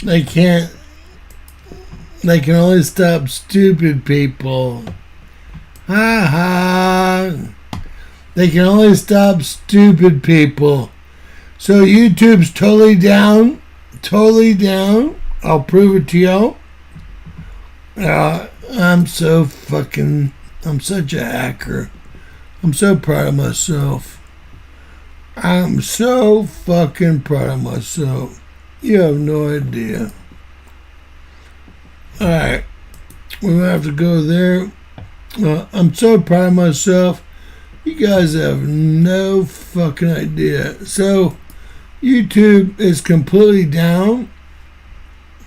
They can't. They can only stop stupid people. Ha ha. They can only stop stupid people. So YouTube's totally down. Totally down. I'll prove it to y'all. I'm such a hacker. I'm so proud of myself. I'm so fucking proud of myself. You have no idea. Alright. We're going to have to go there. I'm so proud of myself. You guys have no fucking idea. So, YouTube is completely down.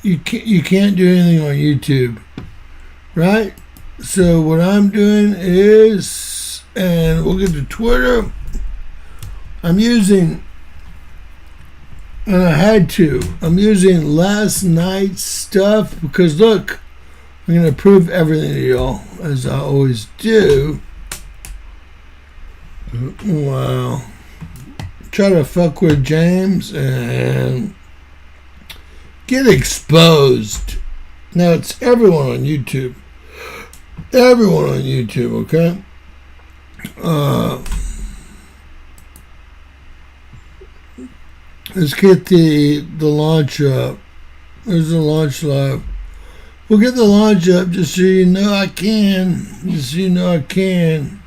You can't do anything on YouTube. Right? So, what I'm doing is, and we'll get to Twitter. I'm using, and I had to, I'm using last night's stuff because look, I'm going to prove everything to y'all, as I always do. Wow. Try to fuck with James and get exposed. Now it's everyone on YouTube. Everyone on YouTube, okay? Let's get the launch up. There's the launch live. We'll get the launch up just so you know I can. Just so you know I can.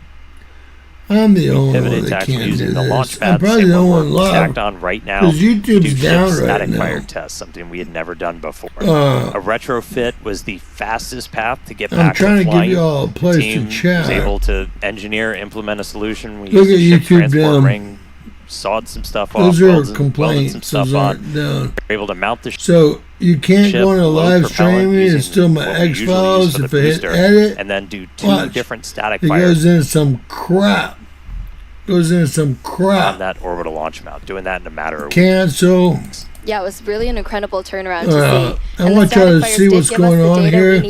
I'm the only one that can't do this. I'm probably the only one live. On right now. Because YouTube's down right static now. fire test, something we had never done before. A retrofit was the fastest path to get back to flying. I'm trying to give y'all a place to chat. Was able to engineer, implement a solution. We Look at used a ship YouTube transport down. ring, sawed some stuff Those off, are welded complaints. some stuff Those on. aren't down. We were able to mount the So you can't ship, go on a load live propellant streaming using and still my what we X usually files use for if the I hit booster, edit. and then do two Watch. different static It fires. goes into some crap. Goes into some On crap. that orbital launch mount, doing that in a matter of weeks. Cancel. Yeah, it was really an incredible turnaround to see. I want y'all to see what's going on here. I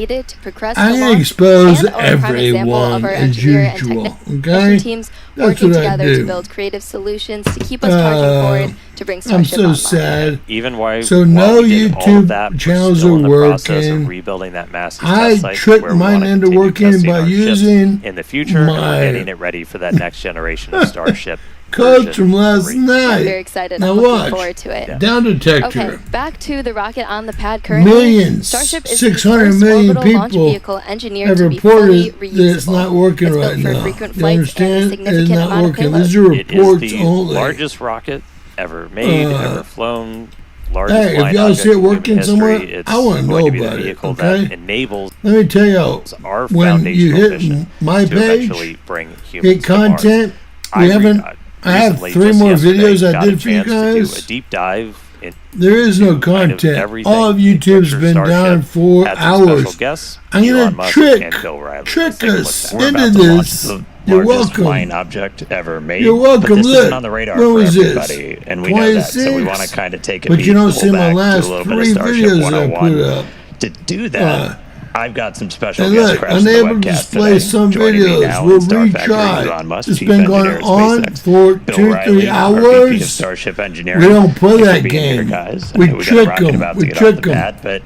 can expose everyone as usual. Okay? Teams That's working what I together to do. build creative solutions to keep us charging forward to bring I'm Starship so online. sad. Even while So while no we did all of YouTube that, we're channels still are in the process working. of rebuilding that massive I test site tricked where we mine wanna into continue working testing by our ships using in the future, and my we're getting it ready for that next generation of Starship. Codes version from last 3. I'm night. very excited. Now I'm looking watch. forward to it. Down detector. Okay, back to the rocket on the pad currently. Millions, Starship is 600 the first million orbital launch people vehicle engineered have to be fully reported that it's reusable. not working It's built right for now. frequent You flights and a understand? It's significant not amount of working. payload. These are It is reports the only. largest rocket ever made, ever flown. Largest Hey, if flying y'all object see it in human working history. somewhere, It's I want to going know to be the about it. vehicle Okay. that enables Let me tell y'all, our when you foundational hit mission my to page, eventually bring humans hit to Mars. content, we haven't. I have Recently, 3 just more yesterday, videos I got a did for you chance to do guys. a deep dive in There is no kind of content. everything. All of Big YouTube's Picture been Starship down for had some special hours. guests, I'm Elon gonna Musk trick and Bill Riley. Let's take a look at that. We're into about to launch this. the You're largest welcome. flying object ever made. You're welcome. But this Look, isn't on the radar when for was this? everybody, and we know that. So we 26? want to kind of take a But beat, you don't pull see my back, do last a little bit 3 of Starship videos I 101. put up. To do that, I've got some special And guest look, crashing the unable to webcast display today. some Joining me videos. now We'll in Star Factory, retry. Elon Musk, It's Chief been Engineer going at on SpaceX. for Bill 2-3 Riley, our VP of hours. Starship Engineering. We don't play Thanks for that being here, game. guys. I We know we got a trick rocket 'em. about to We get trick off the 'em. pad, but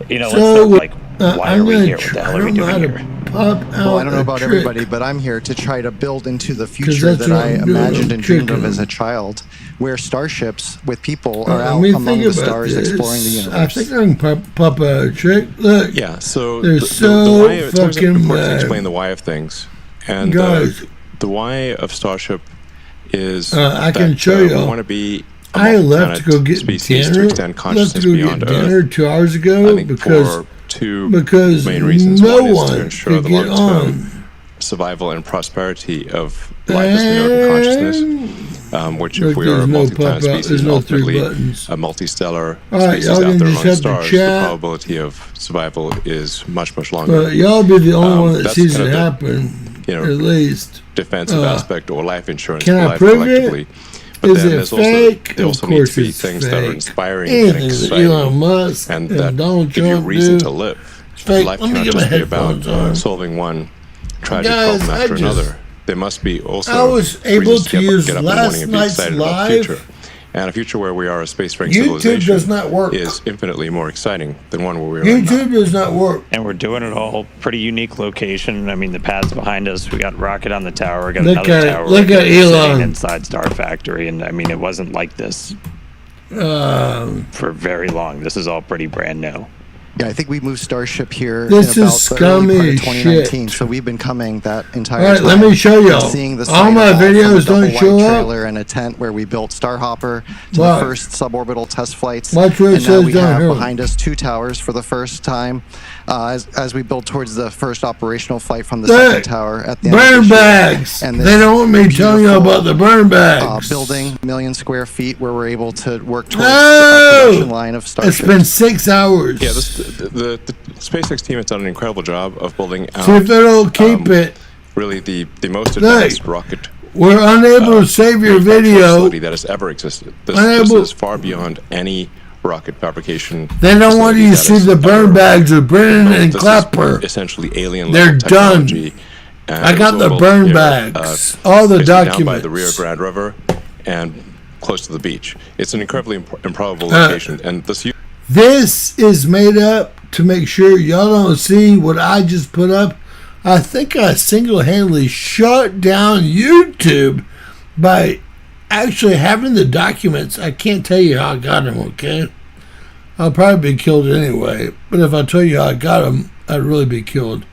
let's So, talk like why I'm are we gonna here? What the hell are we I don't know how doing to here? pop out Well, I don't know a about trick. everybody, but I'm here to try to build into the future that's that what I I'm doing. imagined I'm and dreamed of tricking as a them. child, where starships with people are Let out me among think the about stars this. exploring the I universe. think I can pop out a trick. Look, Yeah, so they're the so why, it's always fucking important to mad. explain the why of things. And Guys, the why of Starship is I can that, show we y'all. want to be a I left to go multi-planet get species to dinner. extend Left to consciousness go beyond get dinner Earth. 2 hours I ago think because for two because main reasons. no One is to one ensure could the get long-term on. survival and prosperity of life as we know it in consciousness, which Look, if we are a there's no multi-planet pop out. species There's and no 3 ultimately buttons. a multistellar All right, species y'all out can there just among have to stars, the chat. probability of survival is much, much longer. But y'all be the only one that that's sees kind it of the, happen, you know, at least. defensive aspect or life insurance Can for I life prove collectively. it? But Is then it there's fake? there Of also need course to be it's things that are fake. inspiring and Anything that exciting, Elon Musk and and that Donald give you Trump reason do. to live. It's fake. Life Let me cannot get my just be about headphones on. solving one tragic Guys, problem I after just- another. There must be also I was able reasons to use get up in the morning last and be night's excited about the live future. And a future where we are a spacefaring YouTube civilization does not work. is infinitely more exciting than one where we are right now. YouTube does not work. And we're doing it all pretty unique location. I mean, the pad's behind us. We got rocket on the tower. We got Look another at it. tower. Look at sitting Elon. inside Star Factory. And I mean, it wasn't like this for very long. This is all pretty brand new. Yeah, I think we moved Starship here This in about is the early part scummy of as 2019. shit. So we've been coming that entire All right, time. let me show y'all. Seeing the All site my evolve from a videos don't double-wide show up. trailer and a tent where we built Starhopper to What? the first suborbital test flights. Watch where it and now says we down have here. behind us 2 towers for the first time as we build towards the first operational flight from the Hey, second tower at the end of Burn this year. bags. And They this don't want me telling you beautiful, about the burn bags. building, 1 million square feet, where we're able to work towards No! a production line of It's Starship. been 6 hours. Yeah, the SpaceX team has done an incredible job of building out See if they don't keep it. really the most advanced rocket We're unable to save your video. facility that has ever existed. This Unable- is far beyond any rocket fabrication. They don't want you to facility see that the has burn ever bags of Brennan built. and This is Clapper. essentially alien They're level done. technology. And I got it was the all burn built, bags, all the basically down by the documents. Rio Grande River and close to the beach. It's an incredibly improbable location, and this This is made up to make sure y'all don't see what I just put up. I think I single-handedly shut down YouTube by actually having the documents. I can't tell you how I got them, okay? I'll probably be killed anyway. But if I tell you how I got them, I'd really be killed.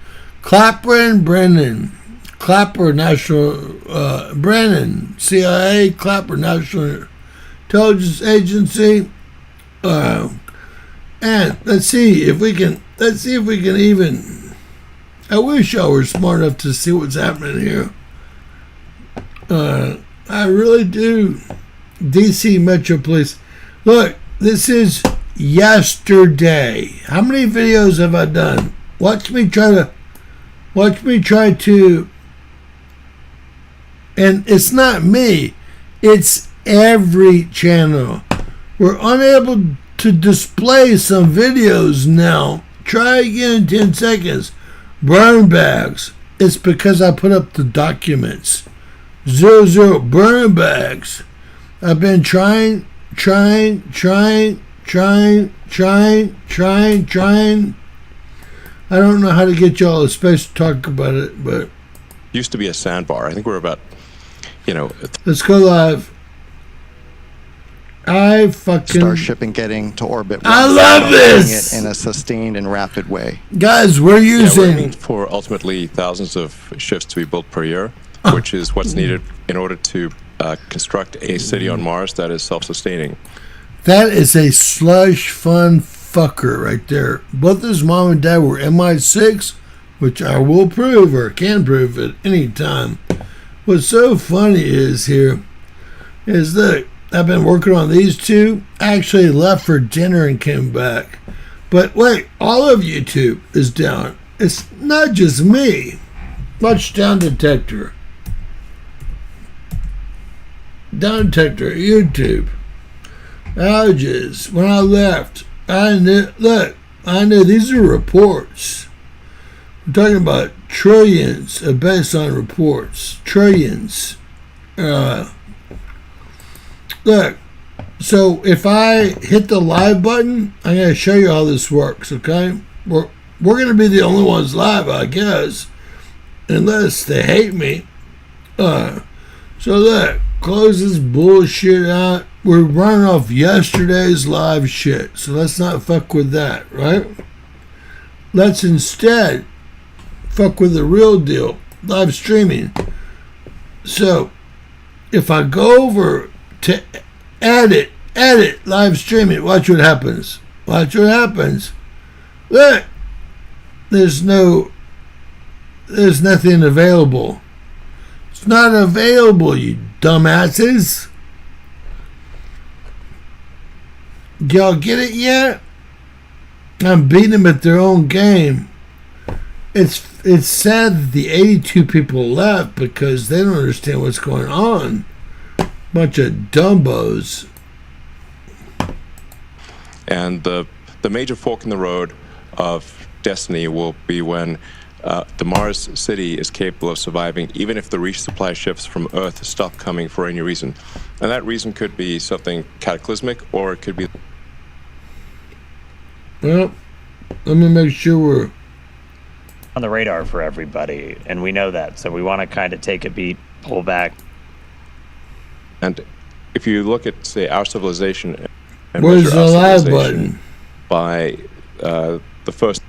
Clapper and Brennan. Clapper National... Brennan, CIA, Clapper National Intelligence Agency. And let's see if we can even. I wish y'all were smart enough to see what's happening here. I really do. DC Metro Police. Look, this is yesterday. How many videos have I done? Watch me try to. And it's not me. It's every channel. We're unable to display some videos now. Try again in 10 seconds. Burn bags. It's because I put up the documents. 00 burn bags. I've been trying. I don't know how to get y'all a space to talk about it, but used to be a sandbar. I think we're about, let's go live. I fucking Starship and getting to orbit. I once love and doing this! it in a sustained and rapid way. guys, we're yeah, we're using aiming for ultimately thousands of ships to be built per year, which is what's needed in order to construct a city on Mars that is self-sustaining. that is a slush fun fucker right there. Both his mom and dad were MI6, which I will prove or can prove at any time. What's so funny is that I've been working on these two. I actually left for dinner and came back. But wait, all of YouTube is down. It's not just me. Watch Down Detector. Down Detector, YouTube. Outages. When I left, I knew these are reports. We're talking about trillions based on reports. Trillions. Look, so if I hit the live button, I'm going to show you how this works, okay? We're going to be the only ones live, I guess, unless they hate me. So look, close this bullshit out. We're running off yesterday's live shit, so let's not fuck with that, right? Let's instead fuck with the real deal, live streaming. So if I go over to edit live streaming, watch what happens. Look, there's nothing available. It's not available, you dumbasses. Do y'all get it yet? I'm beating them at their own game. It's sad that the 82 people left because they don't understand what's going on. Bunch of dumbos. And the major fork in the road of destiny will be when the Mars city is capable of surviving even if the resupply ships from Earth stop coming for any reason. And that reason could be something cataclysmic, or it could be... Well, let me make sure we're on the radar for everybody, and we know that. So we want to kind of take a beat, pull back. And if you look at, say, our civilization and where's measure the our live civilization button? by the first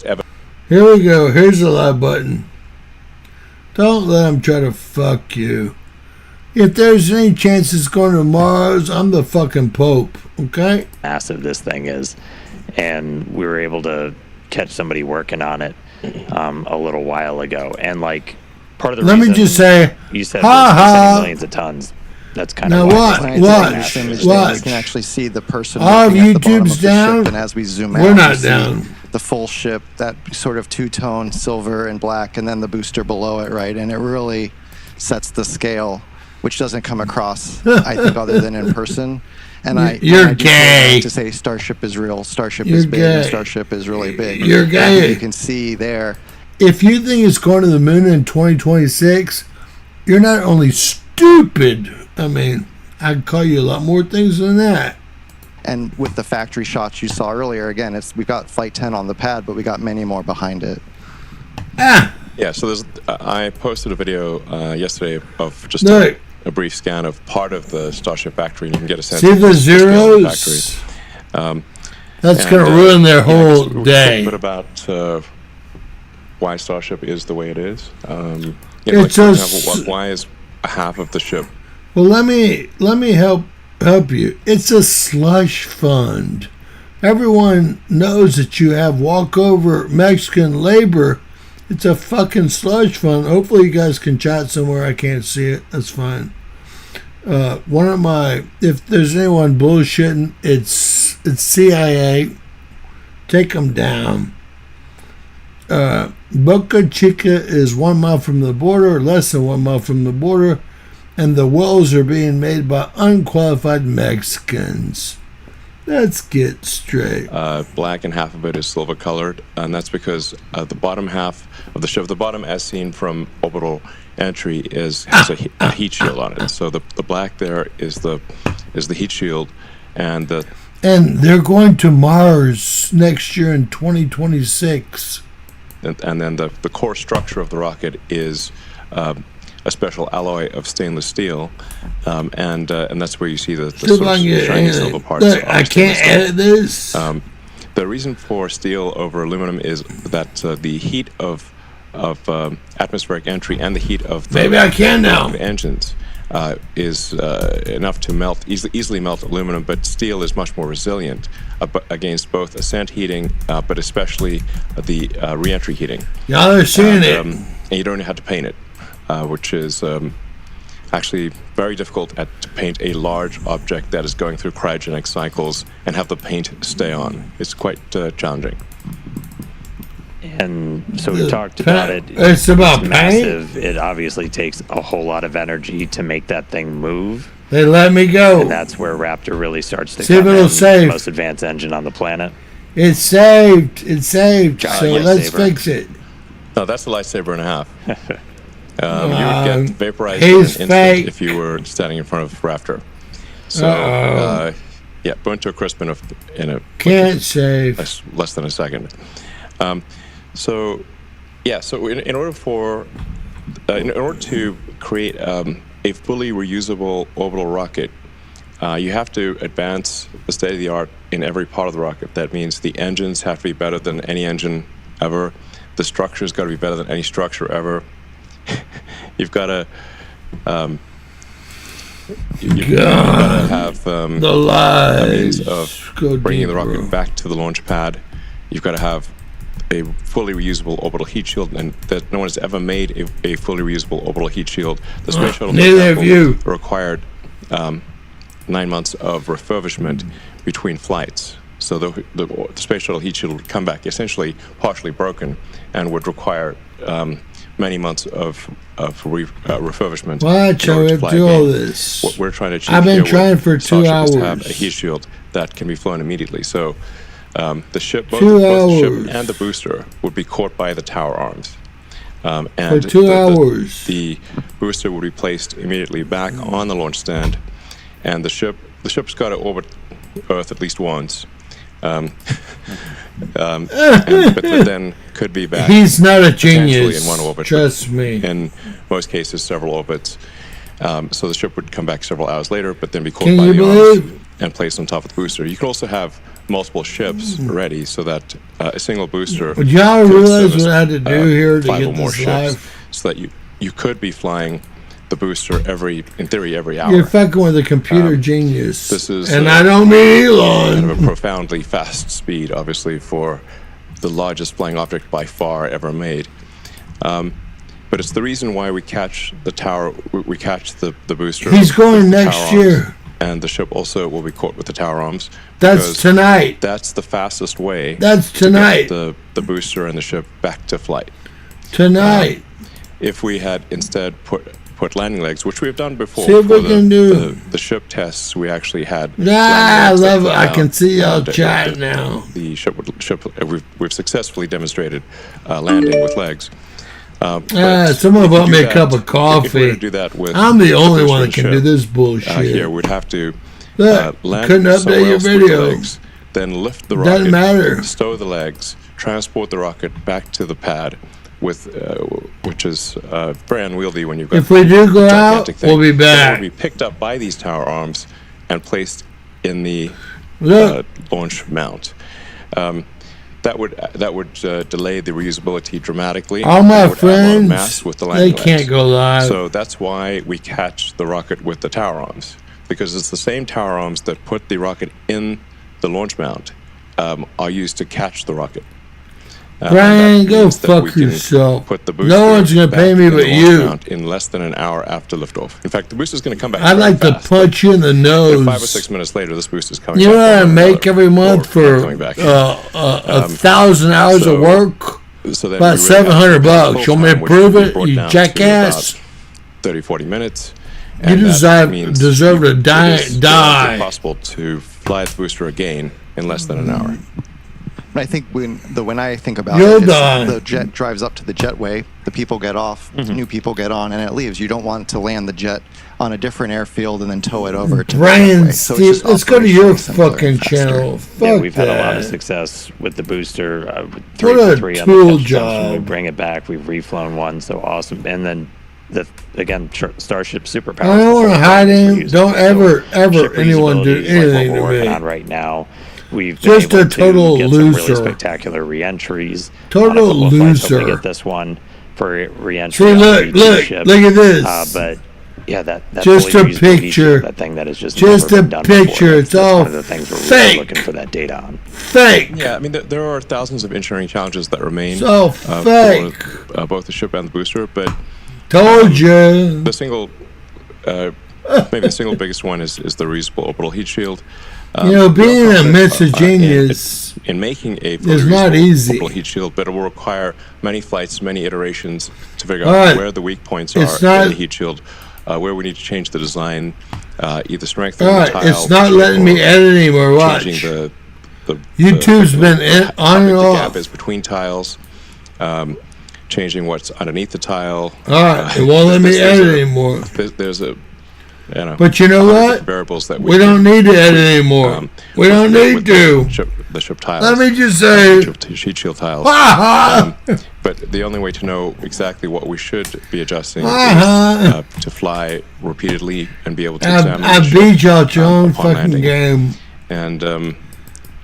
ever... Here we go. Here's the live button. Don't let them try to fuck you. If there's any chance it's going to Mars, I'm the fucking Pope, okay? Massive this thing is, and we were able to catch somebody working on it a little while ago, and like part of the Let reason me just say, you said ha we're ha. sending millions of tons. That's kind Now of what? When I Watch, take this image watch. down, you can actually see the person Our working at the bottom YouTube's of the down. ship, and as we zoom We're out, not you see down. the full ship, that sort of two-tone silver and black, and then the booster below it, right? And it really sets the scale, which doesn't come across, I think, other than in person. And You're I do gay. like to say Starship is real, Starship You're is big, gay. and Starship is really big. You're And gay. you can see there. If you think it's going to the moon in 2026, you're not only stupid, I mean, I'd call you a lot more things than that. And with the factory shots you saw earlier, again, we've got Flight 10 on the pad, but we got many more behind it. Ah, Yeah, so there's, I posted a video yesterday of just no. a brief scan of part of the Starship factory, and you can get a sense See of the scale of the zeros? factory. That's And, going to ruin their yeah, I guess whole we can talk day. a bit about why Starship is the way it is. It's for a example, why is half of the ship? Well, let me help you. It's a slush fund. Everyone knows that you have walkover Mexican labor. It's a fucking slush fund. Hopefully you guys can chat somewhere I can't see it. That's fine. If there's anyone bullshitting, it's CIA. Take them down. Boca Chica is 1 mile from the border, less than 1 mile from the border, and the wells are being made by unqualified Mexicans. Let's get straight. Black, and half of it is silver colored, and that's because the bottom half of the ship, the bottom as seen from orbital entry, has a heat shield on it. So the black there is the heat shield, and they're going to Mars next year in 2026. And then the core structure of the rocket is a special alloy of stainless steel, and that's where you see the sort of shiny silver parts. Look, I can't edit this. The reason for steel over aluminum is that the heat of atmospheric entry and the heat of the Maybe I can now. engines is enough to easily melt aluminum, but steel is much more resilient against both ascent heating, but especially the re-entry heating. Y'all are seeing it. And you don't have to paint it, which is actually very difficult to paint a large object that is going through cryogenic cycles and have the paint stay on. It's quite challenging. And so we talked about it. It's about paint. Massive. It obviously takes a whole lot of energy to make that thing move. They let me go. And that's where Raptor really starts to See if come it'll in. save. Most advanced engine on the planet. It's saved. It's saved. Giant So let's lightsaber. fix it. No, that's a lightsaber and a half. You would get vaporized in an he's instant fake. if you were standing in front of Raptor. So, yeah, burnt to a crisp in a Can't save. less than a second. So in order to create a fully reusable orbital rocket, you have to advance the state of the art in every part of the rocket. That means the engines have to be better than any engine ever. The structure's got to be better than any structure ever. You've got to you've got to have The a means lies. of Go bringing the deeper. rocket back to the launch pad. You've got to have a fully reusable orbital heat shield, and that no one has ever made a fully reusable orbital heat shield. The space shuttle, for neither of you. example, required 9 months of refurbishment between flights. So the space shuttle heat shield would come back essentially partially broken and would require many months of refurbishment. Watch in how order to we fly do again. all this. What we're trying to achieve I've been here trying with for 2 Starship is to have hours. a heat shield that can be flown immediately. So The ship, both 2 the ship hours. and the booster, would be caught by the tower arms. And For 2 hours. the booster would be placed immediately back on the launch stand, and the ship's got to orbit Earth at least once, but then could be back. He's not a potentially genius. in one orbit. Trust me. In most cases, several orbits. So the ship would come back several hours later, but then be caught Can by you the arms believe? and placed on top of the booster. You could also have multiple ships ready, so that a single booster. Would y'all could realize service, what I had to do here to 5 or get more this ships, live? so that you could be flying the booster in theory, every hour. You're fucking with a computer genius. this is, and I don't mean Kind Elon. of a profoundly fast speed, obviously, for the largest flying object by far ever made. But it's the reason why we catch the tower. We catch the booster. He's going with the next tower year. arms, and the ship also will be caught with the tower arms. That's because tonight. That's the fastest way. That's to get tonight. the booster and the ship back to flight. Tonight. If we had instead put landing legs, which we have done before. See what for we can do. The ship tests, we actually had. Ah, I landing legs that love it. fly I out, can see y'all and chatting now. The ship we've successfully demonstrated landing with legs. But someone if we bought do me a that- cup of If we were coffee. to do that with I'm the only booster one that and can ship, do this bullshit. here we'd have to Look, land couldn't update somewhere your else with the video. legs, then lift the Doesn't rocket, matter. stow the legs, transport the rocket back to the pad, with which is very unwieldy when you've got. If we do go out, gigantic thing. we'll be Then back. It will be picked up by these tower arms and placed in the Look, launch mount. That would delay the reusability dramatically. all my It would add a lot of friends, mass with the they landing can't legs. go live. So that's why we catch the rocket with the tower arms, because it's the same tower arms that put the rocket in the launch mount are used to catch the rocket. And Brian, that go means that fuck we can yourself. Put the No booster one's gonna back pay me in the but launch you. mount in less than an hour after liftoff. In fact, the booster's going to come back. I'd very like to fast. punch you in the nose. 5 or 6 minutes later, this booster's coming. You know back what I on make the every month floor, for coming back. 1,000 hours so of work? So then About we really have $700 to bucks. You want me to full-time, which prove we it, brought you down to jackass? about 30, 40 minutes. You And that means deserve to it die. is Die. possible to fly the booster again in less than an hour. I think when I think about You'll it, die. the jet drives up to the jetway, the people get off, new people get on, and it leaves. You don't want to land the jet on a different airfield and then tow it over to the Brian, jetway. So it's Steve, just let's go to your operationally simpler and fucking faster. channel. Fuck Yeah, we've had a lot of that. success with the booster. With What 3 a for 3 on tool the catch assumption. We job. bring it back. We've reflown one, so awesome. And then Starship superpowers. I don't want to hide him. Don't ever, Ship anyone do reusability is anything like what we're to working me. on right now. We've Just been a able total to get some loser. really spectacular re-entries. Total on a couple of flights. Hopefully loser. get this one for re-entry. See, on the look, V2 look, ship. look at this. But yeah, that Just fully a reusability picture. ship, that thing that is just Just never a been done picture. before. It's That's all one of the things we're fake. really looking for that data on. Fake. Yeah, I mean, there are thousands of engineering challenges that remain So fake. for both the ship and the booster, but Told you. the single, maybe the single biggest one is the reusable orbital heat shield. You know, being we're a confident, misogynist in making a fully is not reusable easy. orbital heat shield, but it will require many flights, many iterations to figure All out right. where the weak points It's are not- in the heat shield, where we need to change the design, either All strengthening right, the tile. it's not letting me or edit anymore. Watch. changing the YouTube's been how on big and the off. gap is between tiles, changing what's underneath the tile. All right, it won't let me there's edit a- anymore. There's a, you know, But you know 100 what? different variables that We don't need to edit anymore. We with don't the- need with to. The ship tiles. Let me just say, sheet shield tiles. ha But the only way to know exactly what we should be adjusting Uh-huh. is to fly repeatedly and be able to ha! examine I the ship beat y'all at your own upon fucking landing. game. And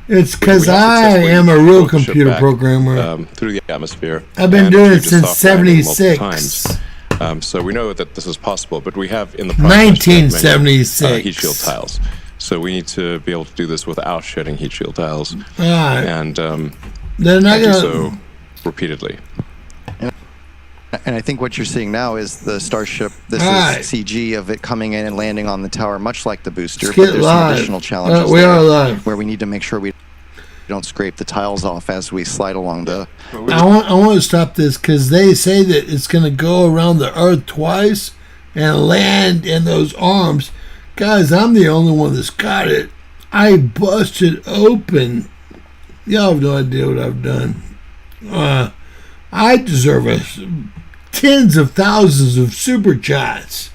It's we because have I successfully am a real pulled the ship computer back, programmer. through the atmosphere. I've been and doing it through the since soft landing multiple 76. times. So we know that this is possible, but we have in the process many, 1976. heat shield tiles. So we need to be able to do this without shedding heat shield tiles, All right. and They're not do going so to. repeatedly. And I think what you're seeing now is the Starship. This Alright. is CG of it coming in and landing on the tower, much like the booster. Let's But get there's live. some additional challenges We there are live. where we need to make sure we don't scrape the tiles off as we slide along the. I want to stop this because they say that it's going to go around the Earth twice and land in those arms. Guys, I'm the only one that's got it. I busted open Y'all have no idea what I've done. I deserve tens of thousands of super chats.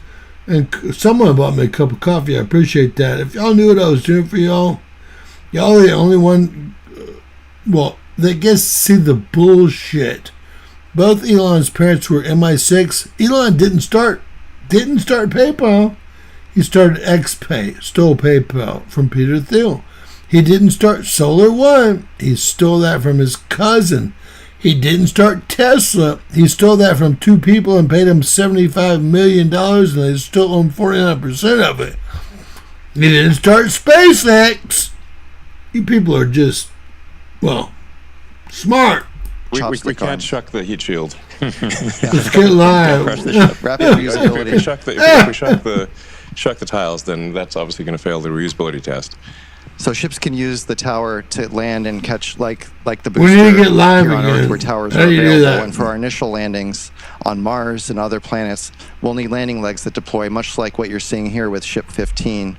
And someone bought me a cup of coffee. I appreciate that. If y'all knew what I was doing for y'all are the only one, that gets to see the bullshit. Both Elon's parents were MI6. Elon didn't start PayPal. He started XPay, stole PayPal from Peter Thiel. He didn't start Solar One. He stole that from his cousin. He didn't start Tesla. He stole that from two people and paid them $75 million, and they still own 49% of it. He didn't start SpaceX. You people are just, smart. We can't shuck the heat shield. Let's get live. Rapid reusability. If we shuck the tiles, then that's obviously going to fail the reusability test. So ships can use the tower to land and catch like the booster We need to get live here on again. Earth, where towers How are do you do available. that? And for our initial landings on Mars and other planets, we'll need landing legs that deploy, much like what you're seeing here with Ship 15.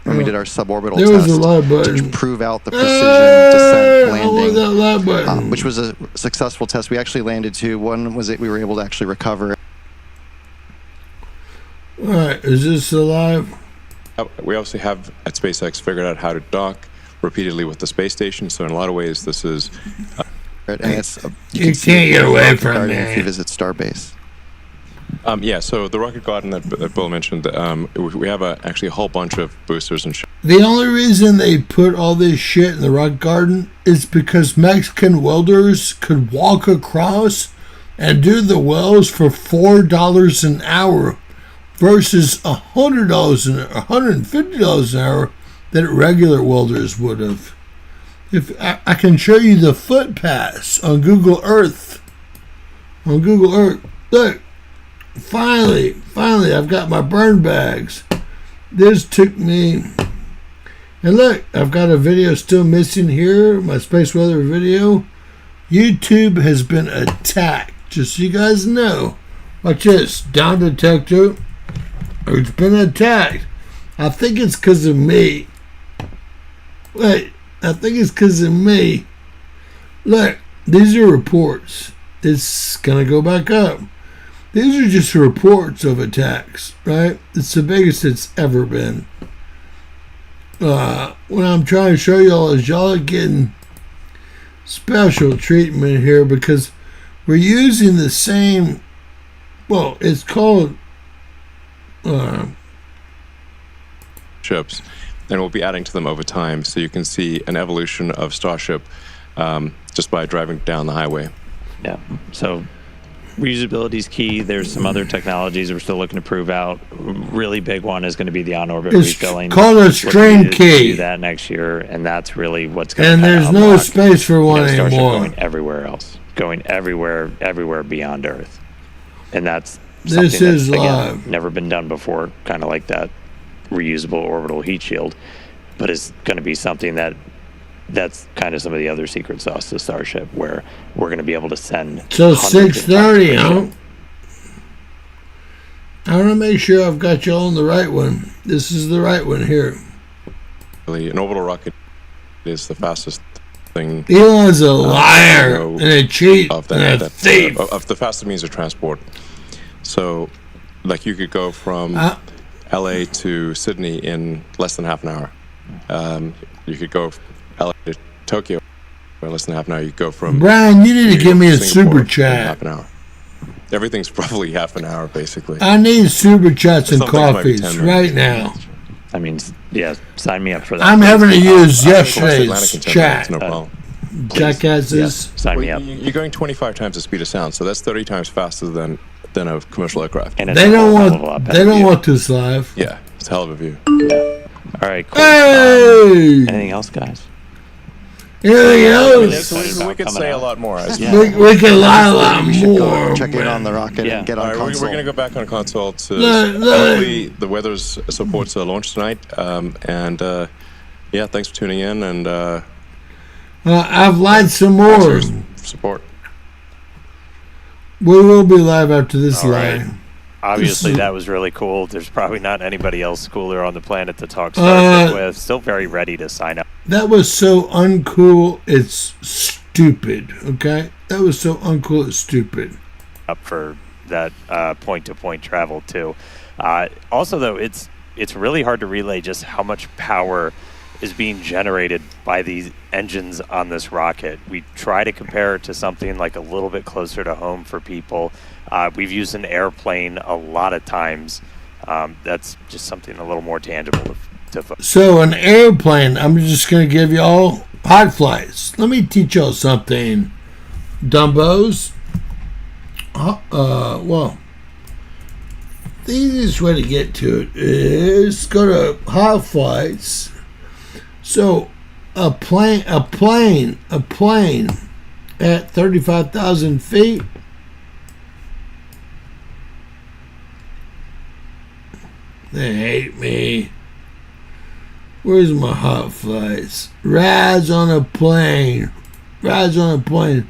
When we did our suborbital There was test a live button. to prove out the precision descent I want that landing, live button. which was a successful test. We actually landed two. One was we were able to actually recover. All right, is this alive? We obviously have at SpaceX figured out how to dock repeatedly with the space station. So in a lot of ways, this is And it's You can see can't it get in away Rocket from Garden if that. you visit Starbase. So the Rocket Garden that Bill mentioned, we have actually a whole bunch of boosters and The only reason they put all this shit in the Rock Garden is because Mexican welders could walk across and do the welds for $4 an hour versus $100 and $150 an hour that regular welders would have. If I can show you the foot pass on Google Earth. On Google Earth. Look. Finally, I've got my burn bags. This took me... And look, I've got a video still missing here, my space weather video. YouTube has been attacked, just so you guys know. Watch this, down detector. It's been attacked. I think it's because of me. Wait, I think it's because of me. Look, these are reports. It's going to go back up. These are just reports of attacks, right? It's the biggest it's ever been. What I'm trying to show y'all is y'all are getting special treatment here because we're using the same, it's called ships, and we'll be adding to them over time. So you can see an evolution of Starship just by driving down the highway. Yeah. So reusability is key. There's some other technologies we're still looking to prove out. Really big one is going to be the on-orbit It's refilling. called a We're strain gonna key. do that next year, and that's really what's going And to there's no unlock, space for one Starship anymore. going everywhere else, going everywhere beyond Earth, and that's This something is that's live. again never been done before. Kind of like that reusable orbital heat shield, but it's going to be something that's kind of some of the other secret sauce to Starship, where we're going to be able to send. So hundreds of 6:30, tons per huh? ship. I want to make sure I've got y'all on the right one. This is the right one here. Really, an orbital rocket is the fastest thing Elon's a liar no, and a cheat of and a thief. of the fastest means of transport. So, like you could go from LA to Sydney in less than half an hour. You could go from LA to Tokyo in less than half an hour. You could go from Brian, you need to give me a Singapore super in chat. half an hour. Everything's roughly half an hour, basically. I need super chats and Some things might be coffees 10 minutes. right now. I mean, yeah, sign me up for that. I'm having to use I can cross the Atlantic yesterday's in 10 chat. minutes, no problem. Jackasses. Yes, sign me Well, up. you're going 25 times the speed of sound, so that's 30 times faster than a commercial aircraft. And it's They a don't whole hell of a lot want. better. They don't want this live. Yeah, it's a hell of a view. All right, cool. Hey! Anything else, guys? Anything else? Excited we about could coming say a out. lot more. Yeah. We can lie a lot We should go more. check in on the rocket Yeah. and get All on right, console. we're going to go back on console to Look. hopefully the weather supports a launch tonight. Yeah, thanks for tuning in and I've lied some thanks for more. your support. We will be live after this All lie. right. Obviously, This is- that was really cool. There's probably not anybody else cooler on the planet to talk Starship with. Still very ready to sign up. That was so uncool, it's stupid, okay? That was so uncool, it's stupid. Up for that point-to-point travel too. Also, though, it's really hard to relay just how much power is being generated by these engines on this rocket. We try to compare it to something like a little bit closer to home for people. We've used an airplane a lot of times. That's just something a little more tangible to So an airplane, I'm just going to give you all hot flights. Let me teach y'all something, dumbos. Well, the easiest way to get to it is go to hot flights. So a plane at 35,000 feet. They hate me. Where's my hot flights? Rides on a plane. Rides on a plane.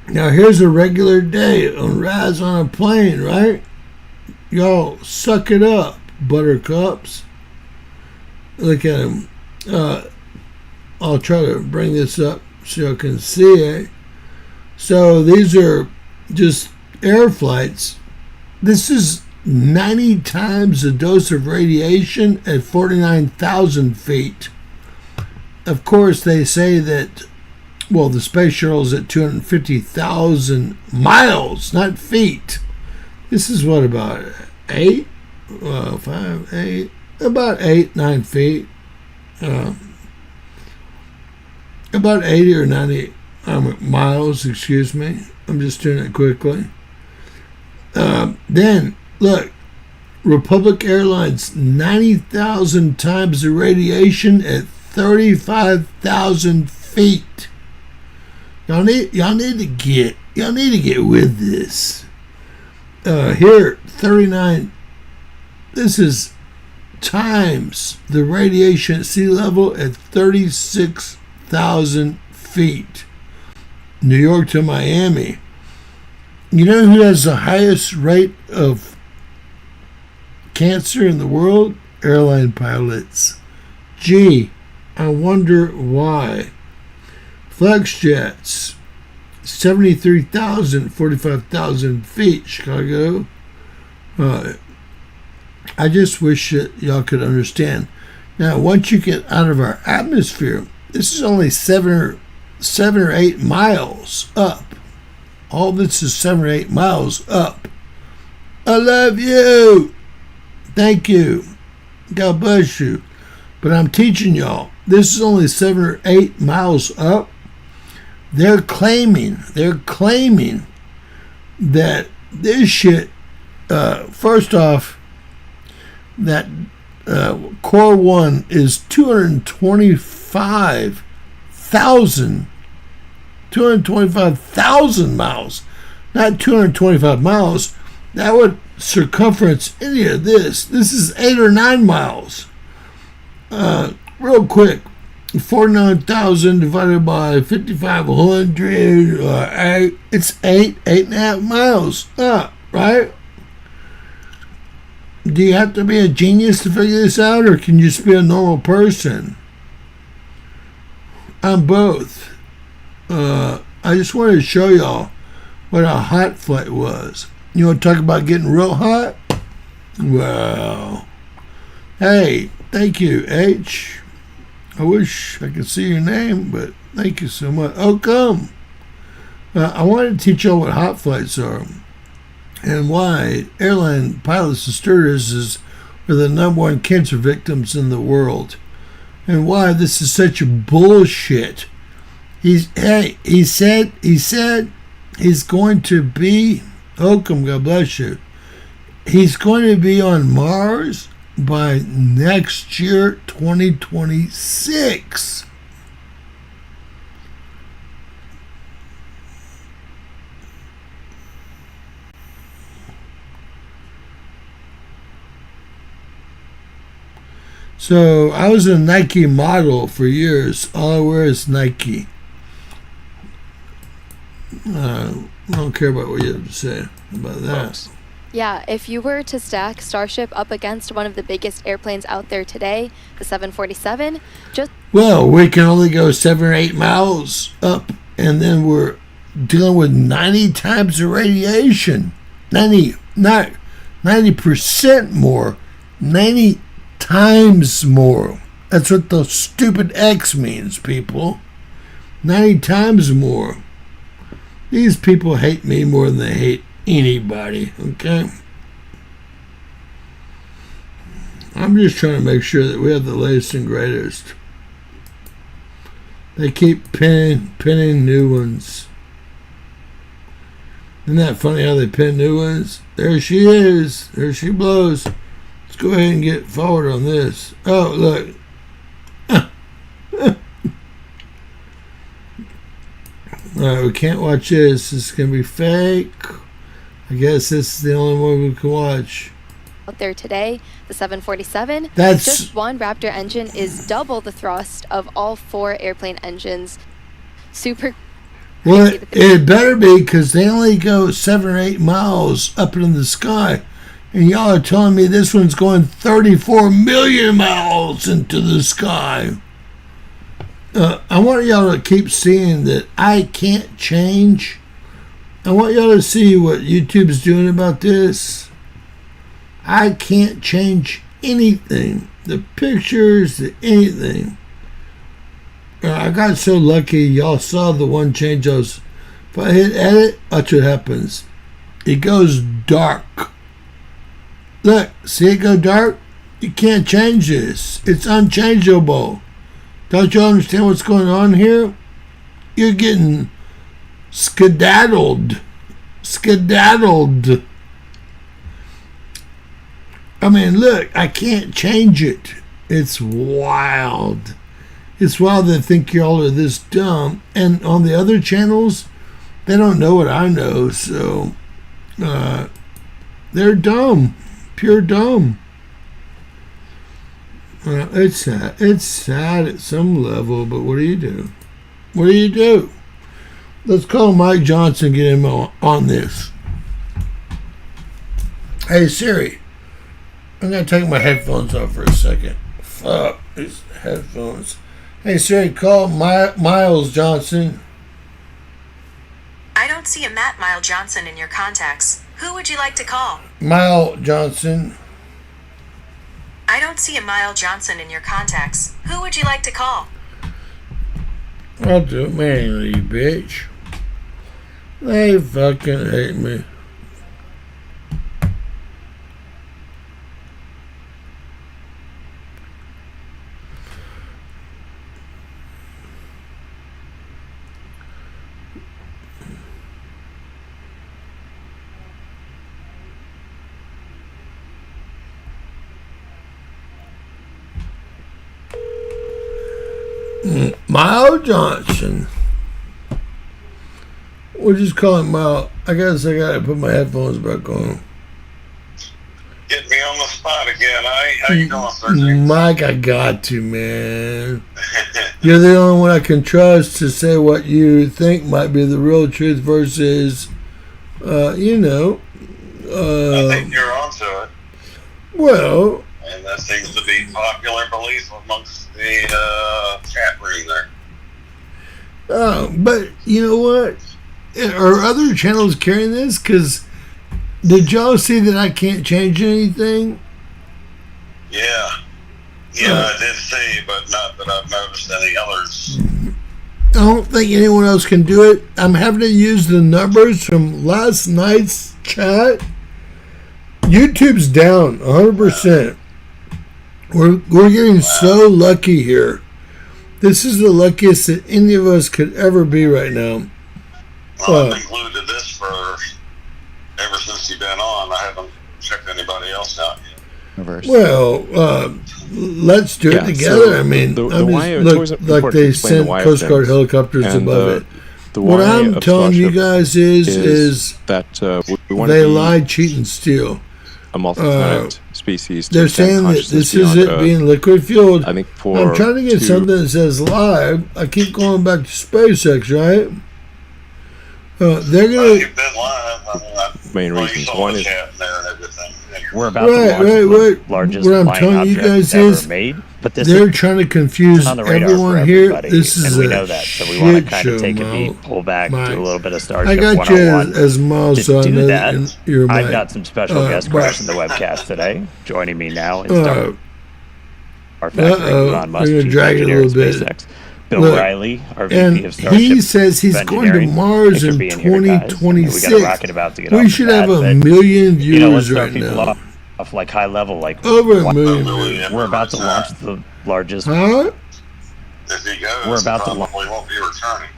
Now here's a regular day on rides on a plane, right? Y'all suck it up, buttercups. Look at them. I'll try to bring this up so you can see it. So these are just air flights. This is 90 times the dose of radiation at 49,000 feet. Of course, they say that, well, the space shuttle is at 250,000 miles, not feet. This is what, about 8? 5, 8, about 8, 9 feet. About 80 or 90 miles, excuse me. I'm just doing it quickly. Then, look, Republic Airlines, 90,000 times the radiation at 35,000 feet. Y'all need to get with this. Here, 39. This is times the radiation at sea level at 36,000 feet. New York to Miami. You know who has the highest rate of cancer in the world? Airline pilots. Gee, I wonder why. FlexJets, 73,000, 45,000 feet, Chicago. I just wish that y'all could understand. Now, once you get out of our atmosphere, this is only 7 or 8 miles up. All this is 7 or 8 miles up. I love you. Thank you. God bless you. But I'm teaching y'all, this is only 7 or 8 miles up. They're claiming that this shit, first off, that Core 1 is 225,000 miles, not 225 miles. That would circumference any of this. This is 8 or 9 miles. Real quick, 49,000 divided by 5,500, it's 8.5 miles up, right? Do you have to be a genius to figure this out, or can you just be a normal person? I'm both. I just wanted to show y'all what a hot flight was. You want to talk about getting real hot? Well, hey, thank you, H. I wish I could see your name, but thank you so much. Oh, come. I wanted to teach y'all what hot flights are and why airline pilots and stewardesses are the #1 cancer victims in the world, and why this is such a bullshit. He said he's going to be, Oakham, God bless you, he's going to be on Mars by next year, 2026. So I was a Nike model for years. All I wear is Nike. I don't care about what you have to say about that. Yeah, if you were to stack Starship up against one of the biggest airplanes out there today, the 747, just Well, we can only go 7 or 8 miles up, and then we're dealing with 90 times the radiation. 90% more. 90 times more. That's what the stupid X means, people. 90 times more. These people hate me more than they hate anybody, okay? I'm just trying to make sure that we have the latest and greatest. They keep pinning new ones. Isn't that funny how they pin new ones? There she is. There she blows. Let's go ahead and get forward on this. Oh, look. Alright, we can't watch this. This is going to be fake. I guess this is the only one we can watch. out there today, the 747, That's just one Raptor engine is double the thrust of all 4 airplane engines. Super. well, crazy to think. it better be, because they only go 7 or 8 miles up in the sky. And y'all are telling me this one's going 34 million miles into the sky. I want y'all to keep seeing that I can't change. I want y'all to see what YouTube's doing about this. I can't change anything. The pictures, anything. I got so lucky. Y'all saw the one change. If I hit edit, watch what happens. It goes dark. Look, see it go dark? You can't change this. It's unchangeable. Don't you understand what's going on here? You're getting skedaddled. Skedaddled. I mean, look, I can't change it. It's wild. It's wild to think y'all are this dumb. And on the other channels, they don't know what I know, so they're dumb. Pure dumb. It's sad. It's sad at some level, but what do you do? What do you do? Let's call Mike Johnson and get him on this. Hey, Siri. I'm going to take my headphones off for a second. Fuck these headphones. Hey, Siri, call Miles Johnson. I don't see a Matt Mile Johnson in your contacts. Who would you like to call? Miles Johnson. I don't see a Mile Johnson in your contacts. Who would you like to call? I'll do it manually, you bitch. They fucking hate me. Miles Johnson. We'll just call him Miles. I guess I gotta put my headphones back on. Get me on the spot again, How you doing, Sergey? Mike, I got to, man. You're the only one I can trust to say what you think might be the real truth versus, I think you're onto it. Well, And that seems to be popular belief amongst the chat room there. but you know what? Are other channels carrying this? Because did y'all see that I can't change anything? Yeah. Yeah, I did see, but not that I've noticed any others. I don't think anyone else can do it. I'm having to use the numbers from last night's chat. YouTube's down 100%. We're getting so lucky here. This is the luckiest that any of us could ever be right now. Well, I've included this for ever since you've been on. I haven't checked anybody else out yet. Reverse. Well, let's do it Yeah, together. so I mean, the I mean, why- it's always look, important like to they explain the sent why of Coast Guard things. helicopters And, above it. The What why I'm of telling you Starship guys is that we want to they be lie, cheat, and steal. a multi-planet species. to They're extend saying that consciousness this is beyond it Earth. being liquid fueled. I think I'm trying to get something that says live. I keep going back to SpaceX, right? They're gonna. You've been live. I mean, Main well, you reasons. saw One the is chat in there and everything. We're about to launch the largest What I'm flying telling you object guys ever is made, but this they're is trying to confuse on the radar for everyone here. everybody, This is and we a know that. So we want to shit kind show, of take a Mo. beat, pull back, do a Mike. little bit of I Starship got you 101. as Miles, To so I do know that, you're I've Mike. got some special guests but- crashing the webcast today. Joining me now is Star Factory, uh-oh, Elon Musk, we're gonna Chief drag it a Engineer at little bit. SpaceX, Bill Look, Riley, our VP And of Starship he says he's going to Engineering. Mars Thanks for in being here, guys. I know We got a 2026. rocket about to get We off should the have bat, a but, million you know, let's viewers start right people now. off like high level, like Over a why- million. we're about to launch the largest. Huh? If he goes, We're about to probably won't be returning.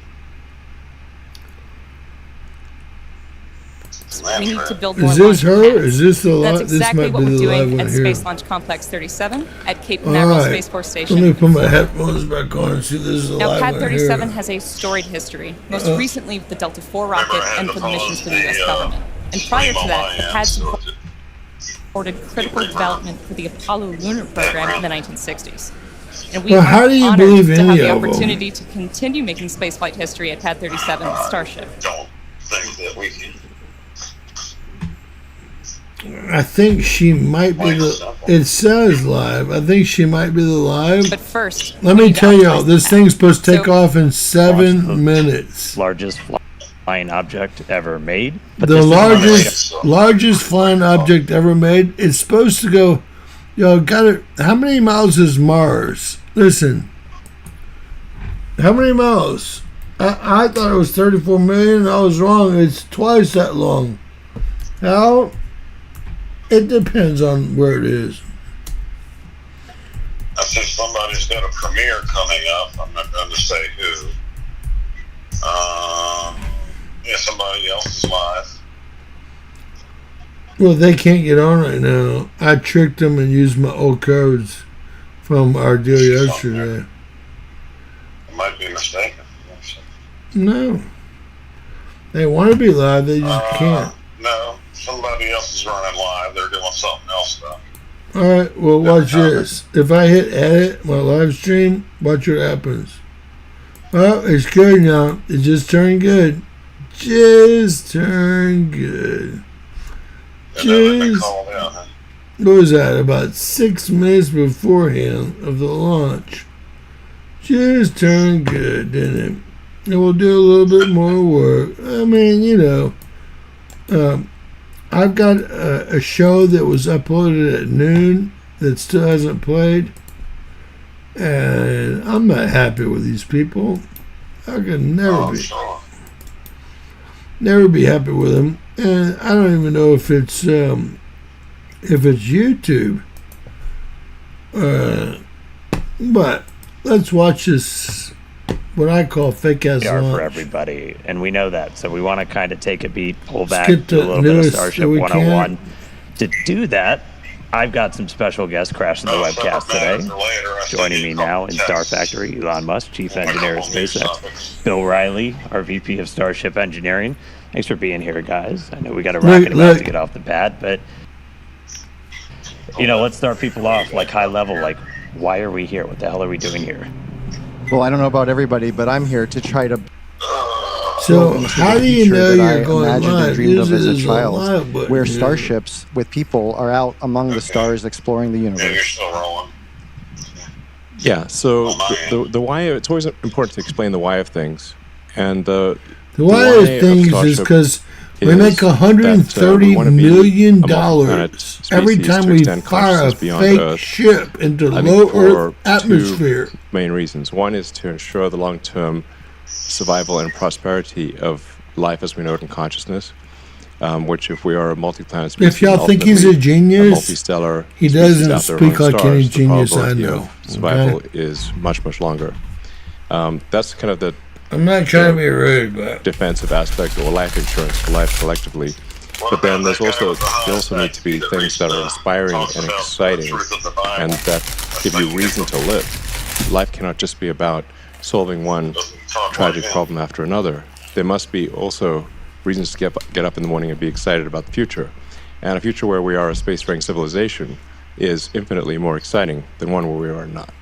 We need to build more Is this launch her? pads. Is this the That's live? This exactly might what be we're the live doing one at here. Space Launch Complex 37 at Cape All Canaveral right. Space Force Let me Station. put my headphones back on and see this is the Now, live Pad one 37 here. has a storied history, most recently with the Delta IV rocket Remember, I had and to for the missions for the U.S. pause the, government. And prior to stream that, on the my pad end, so supported critical development for the Apollo lunar program in the 1960s. And we Well, are how do you honored believe to any have the of them? opportunity to continue making spaceflight history at Pad 37 with Starship. don't think that we can. I think she might be the. It says live. I think she might be the live. But first, Let we me need to tell optimize y'all, this the thing's supposed to take So- off in Launch 7 the minutes. largest flying object ever made. But The this is on largest flying object ever made. It's supposed to go. Y'all got it. How many miles is Mars? Listen. How many miles? I thought it was 34 million. I was wrong. It's twice that long. How? It depends on where it is. I think somebody's got a premiere coming up. I'm not going to say who. Yeah, somebody else is live. Well, they can't get on right now. I tricked them and used my old codes from our deal yesterday. I might be mistaken. No. They want to be live, they just can't. No, somebody else is running live. They're doing something else though. Alright, well, watch this. If I hit edit my live stream, watch what happens. Oh, it's good now. It just turned good. Just turned good. And then they've been Just, called out. Huh? what was that? About 6 minutes beforehand of the launch. Just turned good, didn't it? And we'll do a little bit more work. I mean, you know, I've got a show that was uploaded at noon that still hasn't played. And I'm not happy with these people. I can never be happy with them. And I don't even know if it's YouTube. But let's watch this, what I call fake ass radar launch. for everybody, and we know that. So we want to kind of take a beat, pull Let's back, get do a the little bit of newest Starship that we 101. To do that, I've got some special guests crashing the webcast today. Joining me now in Star Factory, Elon Musk, Chief Engineer at SpaceX, Bill Riley, our VP of Starship Engineering. Thanks for being here, guys. I know we got a rocket about to get off the pad, but you know, let's start people off like high level. Like, why are we here? What the hell are we doing here? Well, I don't know about everybody, but I'm here to try to So into how the do you future know that you're I going imagined and live? dreamed of as a Usually child, there's live button where here. starships with people are out among the stars exploring the Yeah, you're universe. still rolling. Yeah, so the why, it's always important to explain the why of things. And the why of of things is Starship because we is make that, $130 we wanna be million a multi-planet every species time to we extend fire a consciousness beyond fake Earth. ship into I low think for Earth atmosphere. two main reasons. One is to ensure the long-term survival and prosperity of life as we know it in consciousness, which if we are a multi-planet species, If y'all think he's a ultimately genius, multistellar he species doesn't out there speak among like any stars, the genius I probability know. of survival Okay? is much, much longer. That's kind of the I'm not trying to be rude, but defensive aspect or life insurance for life collectively. But then there also need to be things that are inspiring and exciting and that give you reason to live. Life cannot just be about solving one tragic problem after another. There must be also reasons to get up in the morning and be excited about the future. And a future where we are a spacefaring civilization is infinitely more exciting than one where we are not.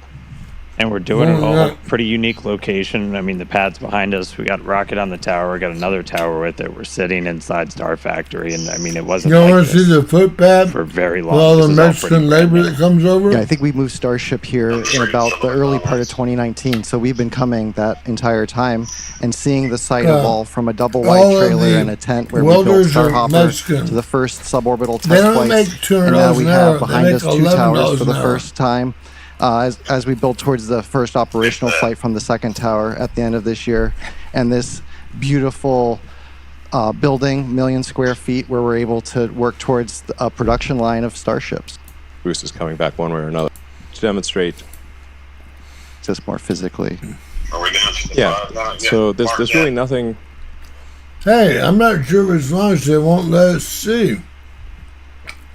And we're doing it Oh, all yeah. pretty unique location. I mean, the pad's behind us. We got rocket on the tower. We got another tower with it. We're sitting inside Star Factory, and I mean, it wasn't You like want to see this the footpath for very with long. all This the is all Mexican pretty brand labor new. that comes over? Yeah, I think we moved Starship here in about the early part of 2019. So we've been coming that entire time and seeing the site evolve from a double all wide of trailer the and a tent where we built welders are Starhopper Mexican. to the first suborbital They test don't make flights. $200 And now we an hour. have They behind make us two $11 towers for an the hour. first time. As we build towards the first operational flight from the second tower at the end of this year, and this beautiful building, 1,000,000 square feet, where we're able to work towards a production line of Starships, Boost is coming back one way or another to demonstrate. just more physically. Are we down to the Yeah. 5 now? Yeah, So there's Mark, really yeah. nothing. Hey, I'm not sure if it's launched. They won't let us see.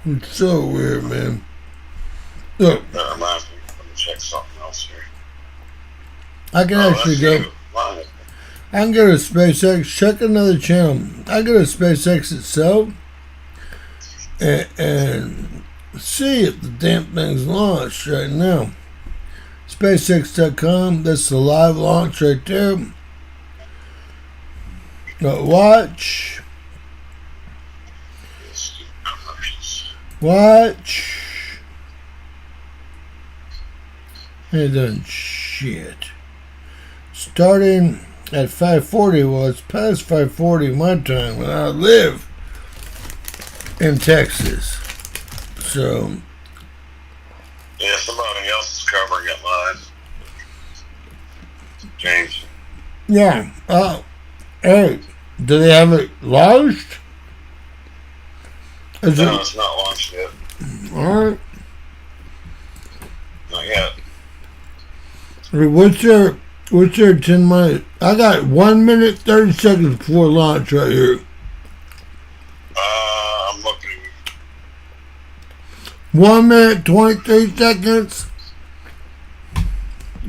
It's so weird, man. Look, That reminds me. Let me check something else here. I can actually that's go. you. Mine. I can go to SpaceX, check another channel. I go to SpaceX itself and see if the damn thing's launched right now. SpaceX.com, that's the live launch right there. Watch. Watch. Ain't done shit. Starting at 5:40. Well, it's past 5:40 my time when I live in Texas. So, Yeah, somebody else is covering it live. James. yeah. Hey, do they have it launched? Is No, it it's not launched yet. alright? Not yet. What's your 10 minute? I got 1 minute 30 seconds before launch right here. I'm looking. 1 minute 23 seconds.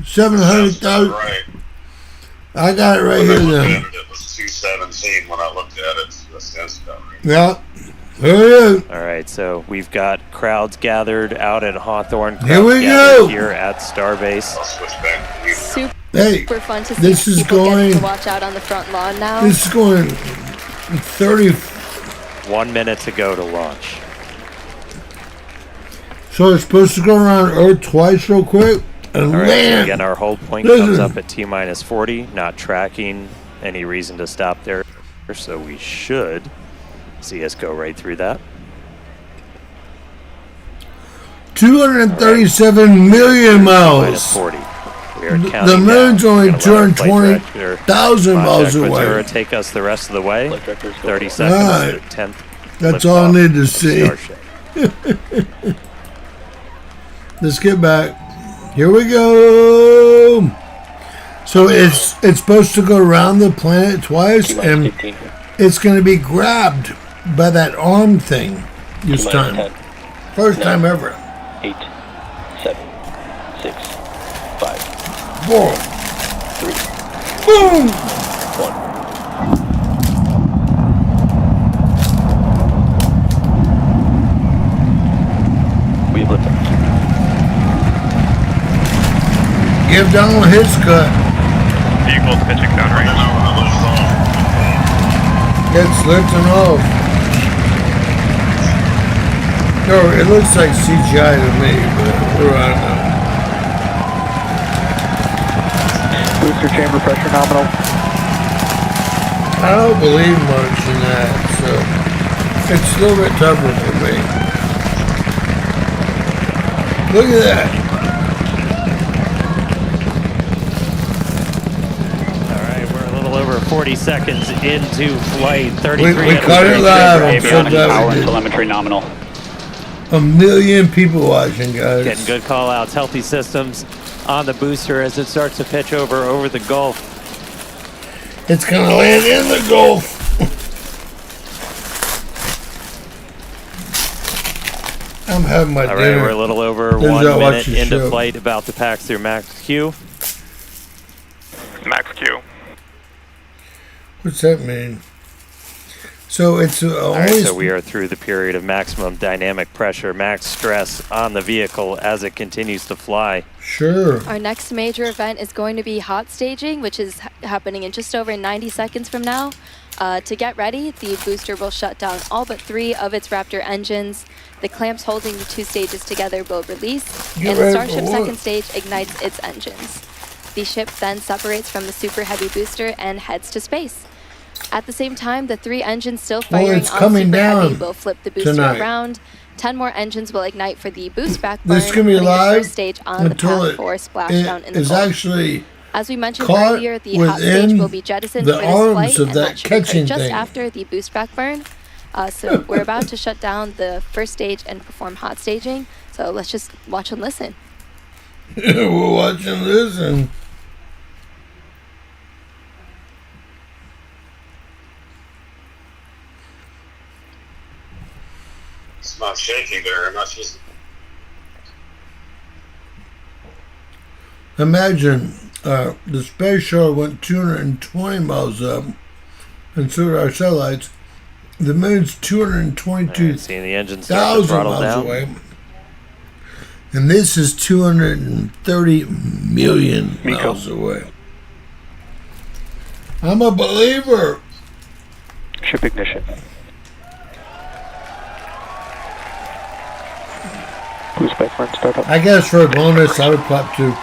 700,000. Right. I got it right When I here looked then. at it, it was 217 when I looked at it. So that's about right. Yeah. Here it is. All right, so we've got crowds gathered out at Hawthorne. Here crowds we gathered go. Here at Starbase. I'll switch back to you. Super Hey, fun to see this is people getting going. to watch out on the front lawn now. This is going 30. 1 minute to go to launch. So it's supposed to go around Earth twice real quick and All right, so land. again, our hold point Listen. comes up at T-minus 40, not tracking any reason to stop there. So we should see us go right through that. 237 million Minus miles. 40. We are The counting moon's down. only Gonna let our flight 220,000 director, miles Blackjack away. Ventura, take us the rest of the way. 30 seconds. Alright. The 10th. That's all I liftoff need to of see. Starship. Let's get back. Here we go. So it's supposed to go around the planet twice, and it's going to be grabbed by that arm thing this time. First time ever. 8, 7, 6, 5, 4. 3, Boom. 1. We have liftoff. Give Donald his cut. Vehicles pitching downrange. It's lifting off. No, it looks like CGI to me, but I don't know. Booster chamber pressure nominal. I don't believe much in that, so it's a little bit tougher for me. Look at that. All right, we're a little over 40 seconds into flight. 33. We caught it live. I'm so Avionics glad power we and did. telemetry nominal. 1 million people watching, guys. Getting good call outs. Healthy systems on the booster as it starts to pitch over the Gulf. It's gonna land in the Gulf. I'm having my All right, dinner. we're a little over There's 1 that minute watch the into show. flight, about to pass through Max Q. Max Q. What's that mean? So it's All right, always so we are through the period of maximum dynamic pressure, max stress on the vehicle as it continues to fly. sure. Our next major event is going to be hot staging, which is happening in just over 90 seconds from now. To get ready, the booster will shut down all but 3 of its Raptor engines. The clamps holding the 2 stages together will release, Get and the ready Starship for what? second stage ignites its engines. The ship then separates from the Super Heavy booster and heads to space. At the same time, the 3 engines still Well, firing it's on coming Super Heavy down will flip the booster tonight. around. 10 more engines will ignite for the boost back burn, This is gonna be putting the live first stage on the until path it for splashdown in the is Gulf. actually As we mentioned caught earlier, the hot stage within will be jettisoned the for this arms flight, of and that that should occur catching just thing. after the boost back burn. So we're about to shut down the first stage and perform hot staging. So let's just watch and listen. We're watching this and It's not shaking very much. Is it? imagine the space shuttle went 220 miles up, and so did our satellites. The moon's All right, seeing the engine start to 222,000 throttle miles down. away. And this is 230 million Miko. miles away. I'm a believer. Ship ignition. Boost back burn startup. I guess for a bonus, I would clap too.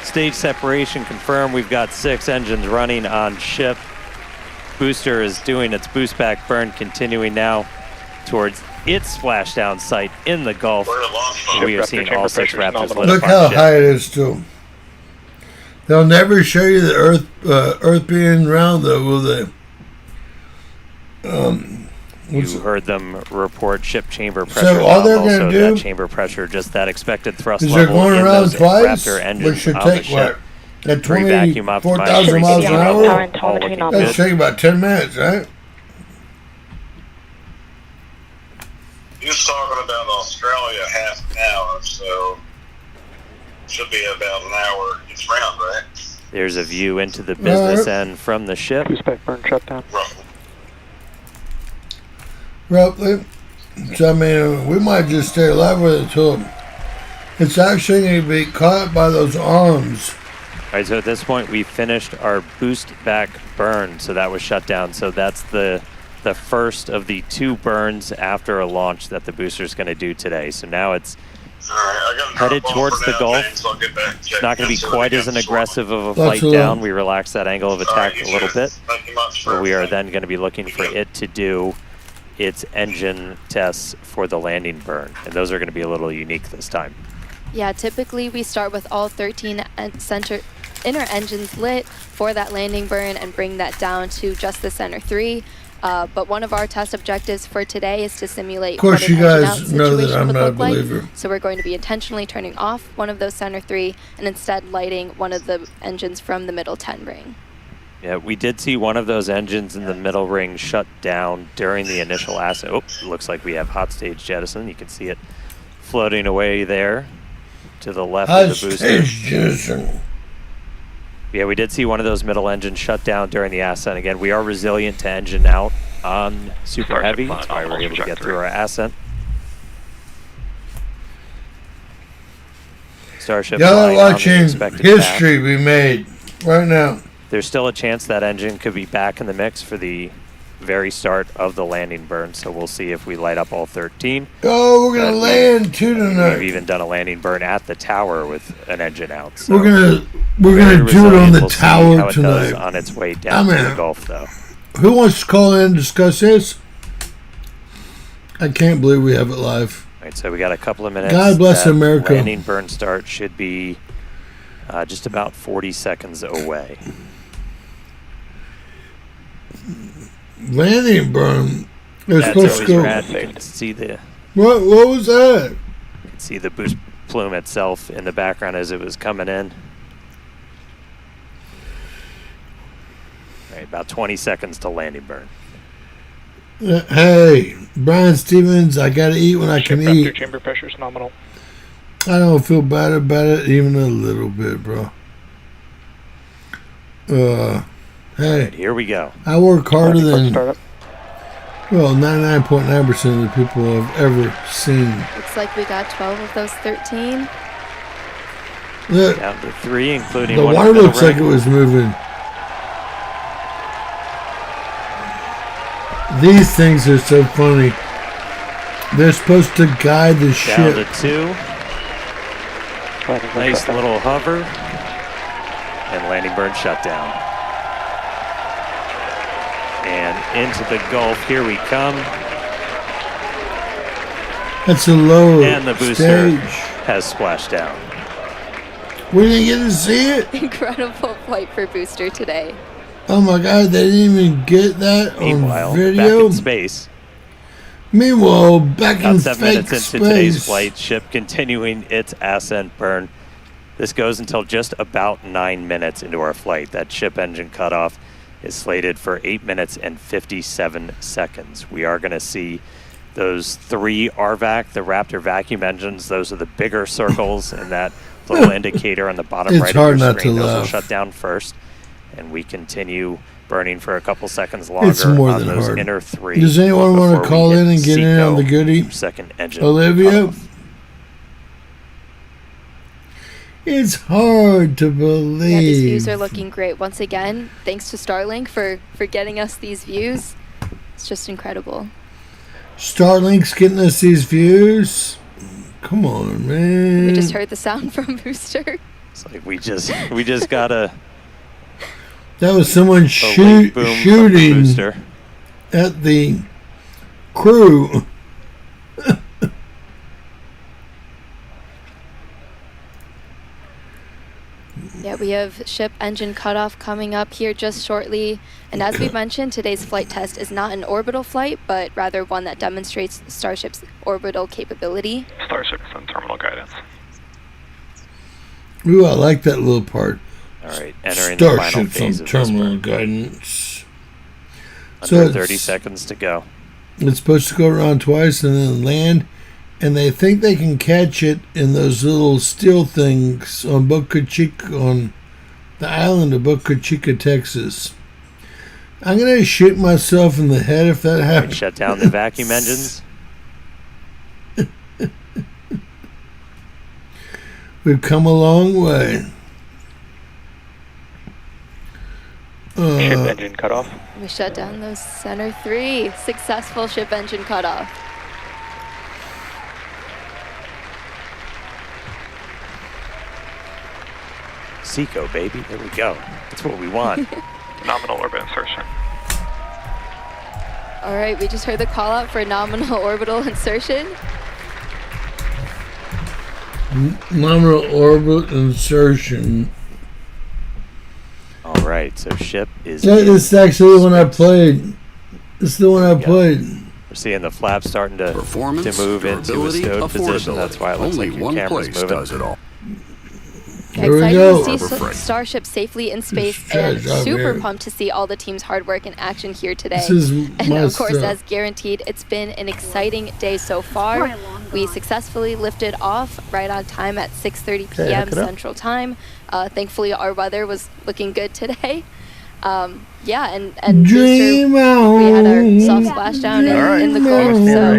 Stage separation confirmed. We've got 6 engines running on ship. Booster is doing its boost back burn, continuing now towards its splashdown site in the Gulf. Where the launch from? We are Raptor seeing chamber all 6 pressure is Raptors nominal. lit Look up how on ship. high it is too. They'll never show you the Earth being round though, will they? You heard them report ship chamber So pressure. all they're also gonna do that chamber pressure, just that expected thrust is they're level going in around those twice, Raptor which engines should on the take ship. what? At 3 vacuum optimized 24,000 miles an power, hour? all looking That'd good. take about 10 minutes, right? He was talking about Australia half an hour, so should be about an hour each round, right? There's a view into the business Alright. end from the ship. Boost back burn shutdown. Roughly. Roughly. So, I mean, we might just stay alive with it till it's actually going to be caught by those arms. All right, so at this point, we finished our boost back burn, so that was shut down. So that's the first of the 2 burns after a launch that the booster's going to do today. So now it's All right, I gotta headed drop off towards for the now, Gulf. James. I'll get back and check It's not going to be in, quite so as an we can sort aggressive of a Lots flight of down. love. We relaxed that angle of All right, attack you a little too. bit. Thank you much So for we are everything. then going to be looking for it to do its engine tests for the landing burn. And those are going to be a little unique this time. Yeah, typically we start with all 13 inner engines lit for that landing burn and bring that down to just the center 3. But one of our test objectives for today is to simulate Of course, what you an engine guys out know that situation I'm would not a look like. believer. So we're going to be intentionally turning off one of those center 3 and instead lighting one of the engines from the middle 10 ring. Yeah, we did see one of those engines in the middle ring shut down during the initial ascent. Oh, looks like we have hot stage jettison. You can see it floating away there to the left of the booster. Jason. Yeah, we did see one of those middle engines shut down during the ascent. Again, we are resilient to engine out on Super Starship Heavy. flying That's why we're almost able to get trajectory. through our ascent. Starship Y'all are flying on the watching expected path. history be made right now. There's still a chance that engine could be back in the mix for the very start of the landing burn, so we'll see if we light up all 13. Oh, we're gonna But land too We've tonight. even done a landing burn at the tower with an engine out. So We're gonna very do it on resilient. the We'll see how tower it does tonight. on its way down I'm to the in. Gulf, though. Who wants to call in and discuss this? I can't believe we have it live. All right, so we got a couple of minutes. God bless That America. Landing burn start should be just about 40 seconds away. Landing burn. They're That's supposed to always go. rad. You can see the What was that? boost plume itself in the background as it was coming in. All right, about 20 seconds to landing burn. Hey, Brian Stevens, I gotta eat when I can Raptor eat. chamber pressure is nominal. I don't feel bad about it even a little bit, bro. Hey, Here we go. I work harder Landing than, startup. well, 99.9% of the people I've ever seen. Looks like we got 12 of those 13. Look, Down to 3, including the one water in the middle looks like it ring. was moving. These things are so funny. They're supposed to guide the Down ship. to 2. Landing burn Nice shutdown. little hover. And landing burn shutdown. And into the Gulf. Here we come. That's a low And the booster stage. has splashed down. We didn't get to see it. Incredible flight for Booster today. Oh my god, they didn't even get that Meanwhile, on back video. in space. Meanwhile, back About in 7 fake minutes into space. today's flight, ship continuing its ascent burn. This goes until just about 9 minutes into our flight. That ship engine cutoff is slated for 8 minutes and 57 seconds. We are going to see those 3 RVAC, the Raptor vacuum engines. Those are the bigger circles, and that little indicator on the bottom It's right hard of your not screen. to Those will laugh. shut down first, and we continue burning for a couple seconds longer It's more on than those hard. inner 3. Does anyone want before to call we in hit and get in on the Seco goodie? second engine Olivia? cutoff. It's hard to Yeah, believe. these views are looking great. Once again, thanks to Starlink for getting us these views. It's just incredible. Starlink's getting us these views. Come on, man. We just heard the sound from Booster. It's like we just got a That was someone late boom from the shooting booster. at the crew. Yeah, we have ship engine cutoff coming up here just shortly. And as we mentioned, today's flight test is not an orbital flight, but rather one that demonstrates Starship's orbital capability. Starship is on terminal guidance. Ooh, I like that little part. All right, entering the final Starships phase on of this terminal burn. guidance. Under So 30 it's- seconds to go. It's supposed to go around twice and then land, and they think they can catch it in those little steel things on Boca Chica, on the island of Boca Chica, Texas. I'm gonna shoot myself in the head if that We happens. shut down the vacuum engines. We've come a long way. Ship engine cutoff. We shut down those center 3. Successful ship engine cutoff. Seco, baby. There we go. That's what we want. Nominal orbit insertion. All right, we just heard the call out for nominal orbital insertion. Nominal orbit insertion. All right, so ship is. Yeah, in this is actually the one I space. played. This is the one I played. We're seeing the flaps starting to Performance, move into a durability, stowed position. affordability. That's why it looks Only like your one camera's place moving. does it all. Here we Excited go. to see Harbor Freight. Starship safely in space, trash and out super here. pumped to see all the team's hard work in action here today. This is And my of course, stuff. as guaranteed, it's been an exciting day so far. We successfully lifted off right on time at 6:30 Okay, p.m. hook it up. Central Time. Thankfully, our weather was looking good today. Yeah, and Booster, Dream on. we had our soft splashdown in the Gulf, Dream so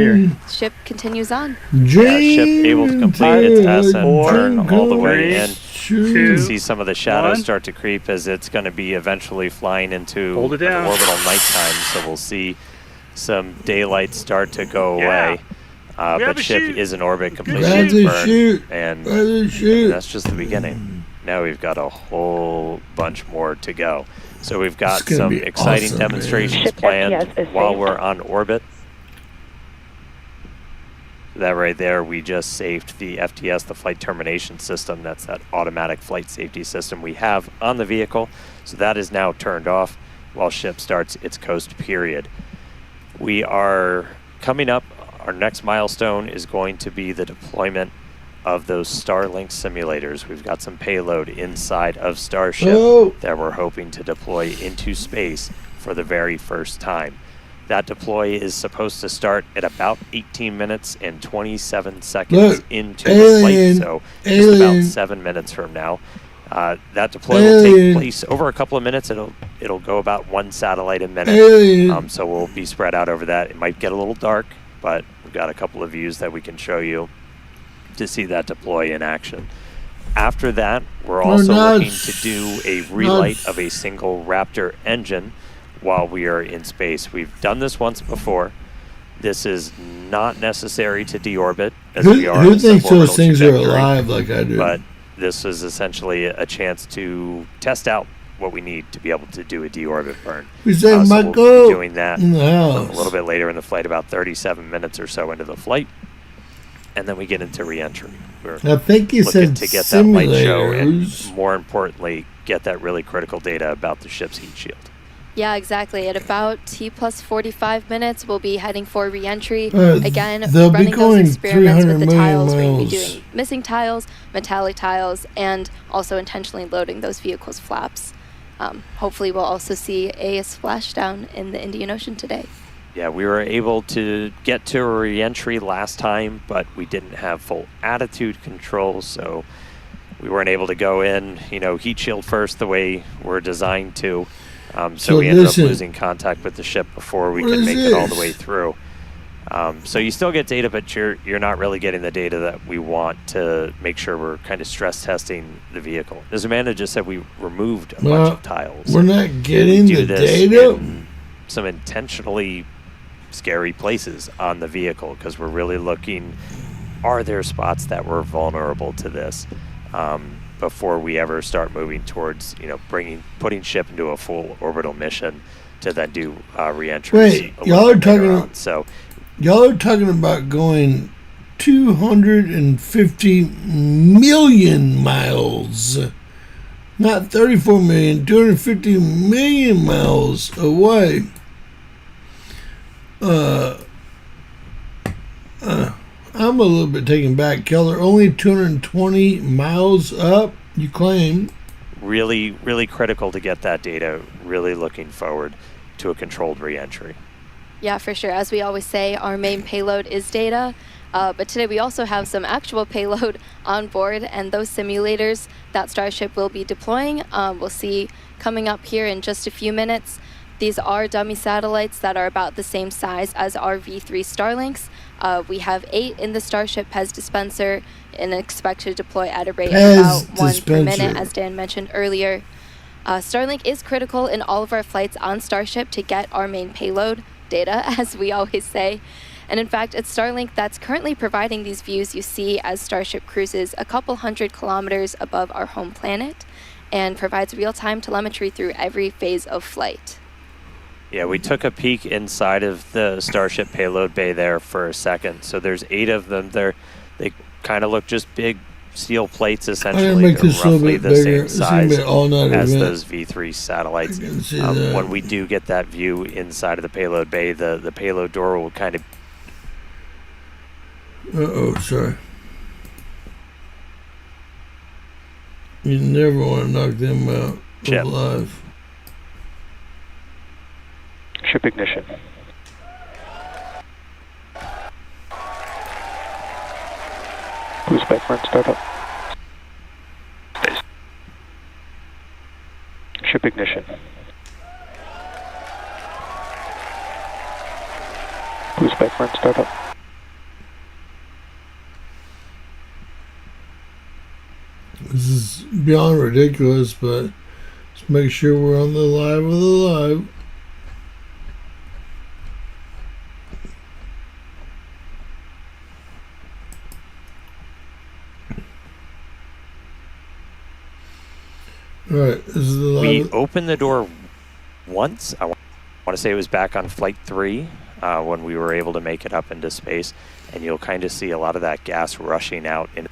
on. ship continues on. Ship able to complete its ascent burn all the way in. You can Two. see some of the shadows one. start to creep as it's going to be eventually flying into Hold it an down. orbital nighttime. So we'll see some daylight start to go Yeah. away. Grab But a ship chute. is in orbit, completing Grab its the burn, chute. and Grab the chute. that's just the beginning. Now we've got a whole bunch more to go. So we've got It's gonna some be exciting awesome, man. demonstrations Ship planned FPS is while safe. we're on orbit. That right there, we just saved the FTS, the flight termination system. That's that automatic flight safety system we have on the vehicle. So that is now turned off while ship starts its coast period. We are coming up, our next milestone is going to be the deployment of those Starlink simulators. We've got some payload inside of Starship Oh. that we're hoping to deploy into space for the very first time. That deploy is supposed to start at about 18 minutes and 27 seconds Look, into alien, the flight, so just about alien. 7 minutes from now. That deploy will take Alien. place over a couple of minutes. It'll go about 1 satellite a minute. Alien. So we'll be spread out over that. It might get a little dark, but we've got a couple of views that we can show you to see that deploy in action. After that, we're also looking to do a relight of a single Raptor engine while we are in space. We've done this once before. This is not necessary to deorbit, as we are Who in a thinks those suborbital things are trajectory, alive like I do? But this is essentially a chance to test out what we need to be able to do a deorbit burn. We say, So Michael, we'll be doing that in the house. a little bit later in the flight, about 37 minutes or so into the flight, and then we get into re-entry. We're I think you looking said to get that light show and, simulators. more importantly, get that really critical data about the ship's heat shield. Yeah, exactly. At about T plus 45 minutes, we'll be heading for re-entry. Again, they'll be running those going experiments 300 with the million tiles. We're going to be miles. doing missing tiles, metallic tiles, and also intentionally loading those vehicles' flaps. Hopefully, we'll also see a splashdown in the Indian Ocean today. Yeah, we were able to get to a re-entry last time, but we didn't have full attitude control, so we weren't able to go in, heat shield first the way we're designed to. So we ended up losing contact with the ship before we could make it all the way through. So you still get data, but you're not really getting the data that we want to make sure we're kind of stress testing the vehicle. As Amanda just said, we removed a bunch of tiles. We're not getting We do the this data? in some intentionally scary places on the vehicle because we're really looking, are there spots that were vulnerable to this before we ever start moving towards, putting ship into a full orbital mission to then do re-entries. Wait, y'all are talking. So y'all are talking about going 250 million miles, not 34 million, 250 million miles away. I'm a little bit taken back, Keller. Only 220 miles up, you claim. really, really critical to get that data. Really looking forward to a controlled re-entry. Yeah, for sure. As we always say, our main payload is data. But today we also have some actual payload on board, and those simulators that Starship will be deploying, we'll see coming up here in just a few minutes. These are dummy satellites that are about the same size as our V3 Starlinks. We have 8 in the Starship PEZ dispenser and expect to deploy at a rate of about 1 per minute, as Dan mentioned earlier. Starlink is critical in all of our flights on Starship to get our main payload data, as we always say. And in fact, it's Starlink that's currently providing these views you see as Starship cruises a couple hundred kilometers above our home planet and provides real-time telemetry through every phase of flight. Yeah, we took a peek inside of the Starship payload bay there for a second. So there's 8 of them there. They kind of look just big steel plates, essentially. make They're this a little roughly bit the bigger. same It's gonna be size an all-night as event. those V3 satellites. I can see that. When we do get that view inside of the payload bay, the payload door will kind of... Uh-oh, sorry. You never want to knock them out Chip. alive. Ship ignition. Boost back front startup. Ship ignition. Boost back front startup. This is beyond ridiculous, but let's make sure we're on the live of the live. Alright, this is the live. We opened the door once. I want to say it was back on Flight 3 when we were able to make it up into space. And you'll kind of see a lot of that gas rushing out into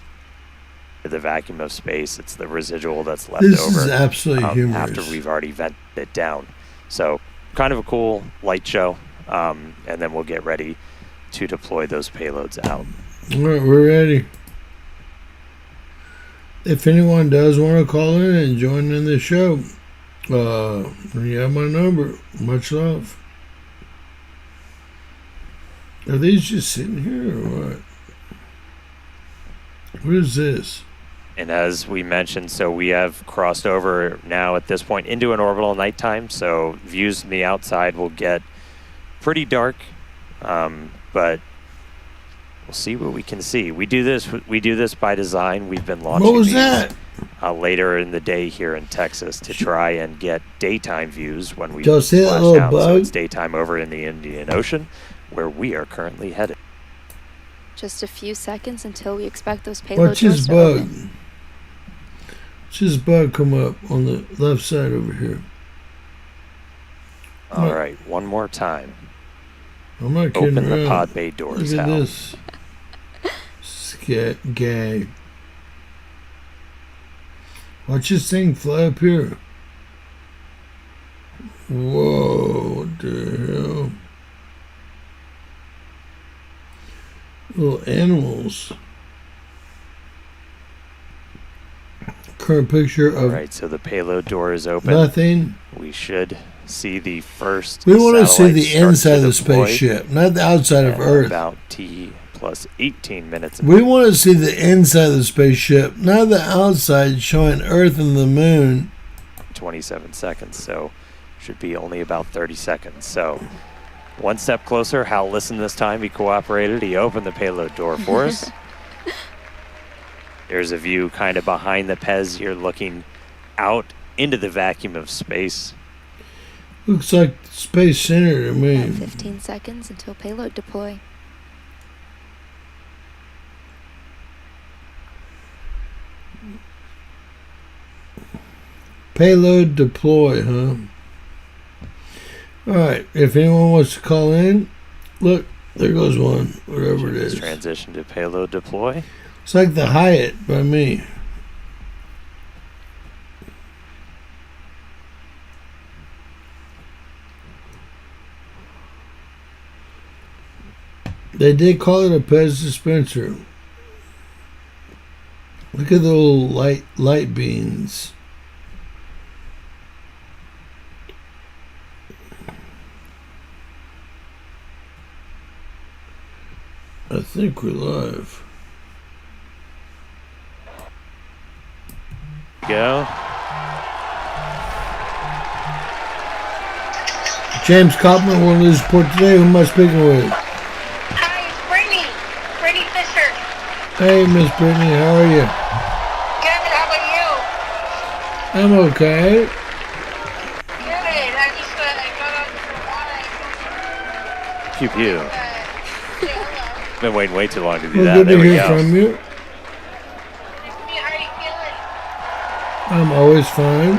the vacuum of space. It's the residual that's left This over is absolutely humorous. after we've already vented it down. So kind of a cool light show. And then we'll get ready to deploy those payloads out. Alright, we're ready. If anyone does want to call in and join in the show, you have my number. Much love. Are these just sitting here or what? What is this? And as we mentioned, so we have crossed over now at this point into an orbital nighttime. So views from the outside will get pretty dark, but we'll see what we can see. We do this by design. We've been launching What was these, that? later in the day here in Texas to try and get daytime views when we Y'all see that splash little down. So bug? it's daytime over in the Indian Ocean, where we are currently headed. Just a few seconds until we expect those payload Watch doors this to bug. open. Watch this bug come up on the left side over here. All What? right, one more time. I'm not kidding Open the around. pod bay doors, Look at Hal. this. Gay. Watch this thing fly up here. Whoa, what the hell? Little animals. Current picture All of right, so the payload door is open. nothing. We should see the first. We want to see satellite the start inside to of the deploy spaceship, not the outside of at Earth. About T plus 18 minutes. We want to see the inside of the spaceship, not the outside showing Earth and the moon. 27 seconds, so should be only about 30 seconds. So one step closer. Hal listened this time. He cooperated. He opened the payload door for us. There's a view kind of behind the Pez. You're looking out into the vacuum of space. Looks like Space Center to me. About 15 seconds until payload deploy. Payload deploy, huh? Alright, if anyone wants to call in, look, there goes one, whatever it Let's is. transition to payload deploy. It's like the Hyatt by me. They did call it a Pez dispenser. Look at the little light beans. I think we're live. Go. James Kaufman will lose report today. Who am I speaking with? Hi, it's Brittany. Brittany Fisher. Hey, Miss Brittany, how are you? Good, how about you? I'm okay. Good. I just got up for a while. Pew pew. Been waiting way too long to do Well, that. good There to we hear go. from you. How are you feeling? I'm always fine.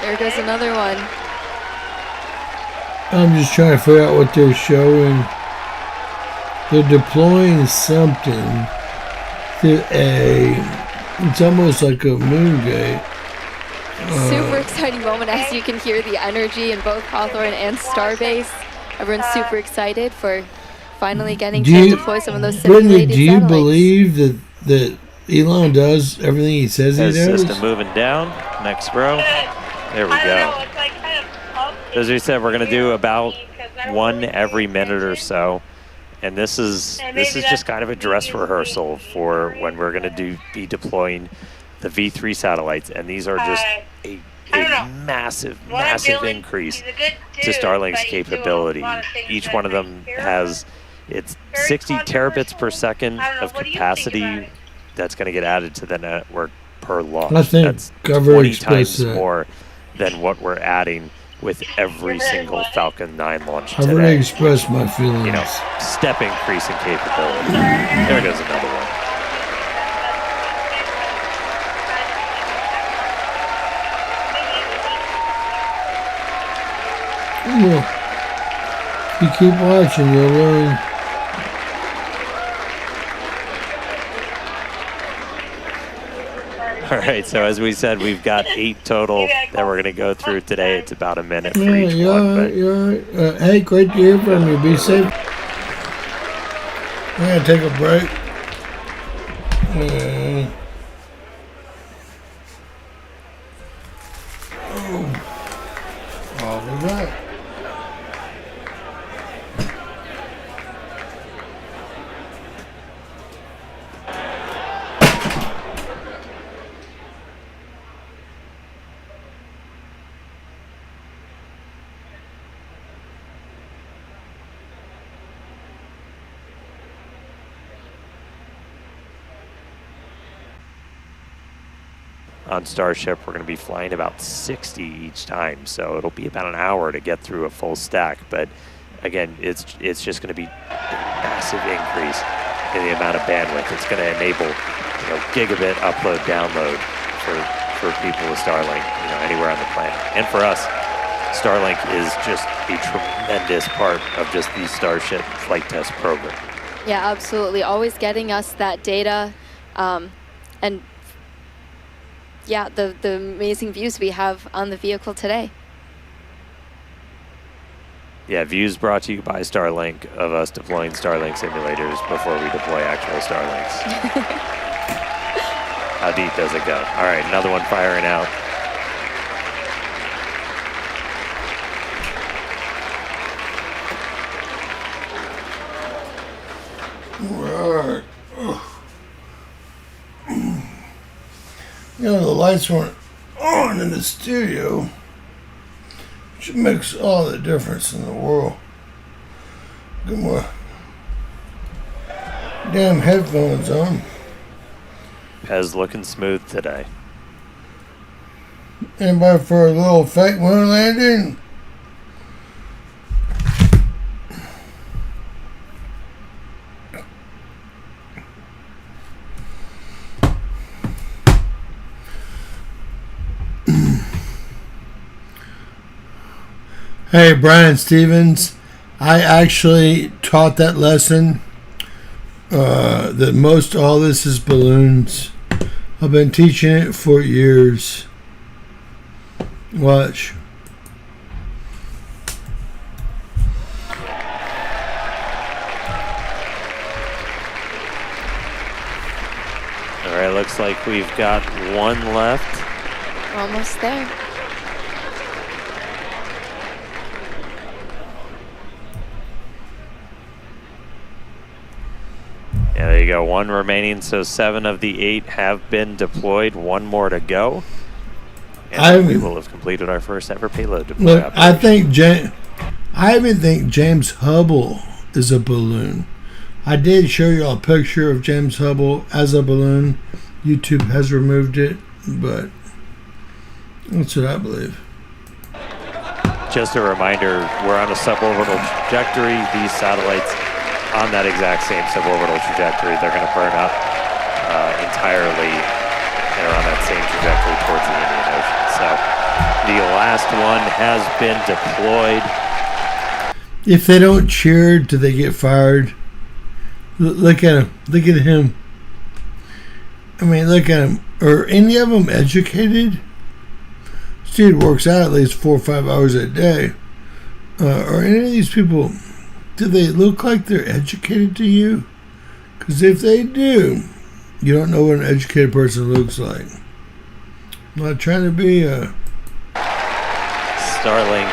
There goes another one. I'm just trying to figure out what they're showing. They're deploying something to it's almost like a moon gate. Super exciting moment as you can hear the energy in both Hawthorne and Starbase. Everyone's super excited for finally getting to deploy some of those Brittany, simulated do you satellites. believe that Elon does everything he says he Pez does? system moving down. Next row. There we go. It's like kind of tough. As we said, we're going to do about one every minute or so. And this is just kind of a dress rehearsal for when we're going to be deploying the V3 satellites. And these are just a massive increase to Starlink's capability. Each one of them has it's 60 terabits per second of capacity that's going to get added to the network per launch. I think That's I've 20 already expressed times that. more than what we're adding with every single Falcon 9 launch I've already today. expressed my feelings. You know, step increase in capability. There goes another one. Well, you keep watching, you'll learn. All right, so as we said, we've got 8 total that we're going to go through today. It's about a minute for Yeah, each you're one. all But right, you're all right. Hey, great to hear from you. Be safe. I'm going to take a break. I'll be back. on Starship, we're going to be flying about 60 each time, so it'll be about an hour to get through a full stack. But again, it's just going to be a massive increase in the amount of bandwidth. It's going to enable, gigabit upload download for people with Starlink, anywhere on the planet. And for us, Starlink is just a tremendous part of just the Starship flight test program. Yeah, absolutely. Always getting us that data, and yeah, the amazing views we have on the vehicle today. Yeah, views brought to you by Starlink of us deploying Starlink simulators before we deploy actual Starlinks. How deep does it go? All right, another one firing out. Right. The lights weren't on in the studio, which makes all the difference in the world. Get my damn headphones on. Pez looking smooth today. Anybody for a little fake moon landing? Hey, Brian Stevens, I actually taught that lesson that most all this is balloons. I've been teaching it for years. Watch. All right, looks like we've got one left. We're almost there. Yeah, there you go. One remaining, so 7 of the 8 have been deployed. One more to go. And we will have completed our first ever payload deploy. Look, I even think James Hubble is a balloon. I did show you a picture of James Hubble as a balloon. YouTube has removed it, but that's what I believe. Just a reminder, we're on a suborbital trajectory. These satellites on that exact same suborbital trajectory, they're going to burn up entirely and are on that same trajectory towards the Indian Ocean. So the last one has been deployed. If they don't cheer, do they get fired? Look at him. Look at him. I mean, look at him. Are any of them educated? This dude works out at least 4 or 5 hours a day. Are any of these people, do they look like they're educated to you? Because if they do, you don't know what an educated person looks like. I'm not trying to be a... Starlink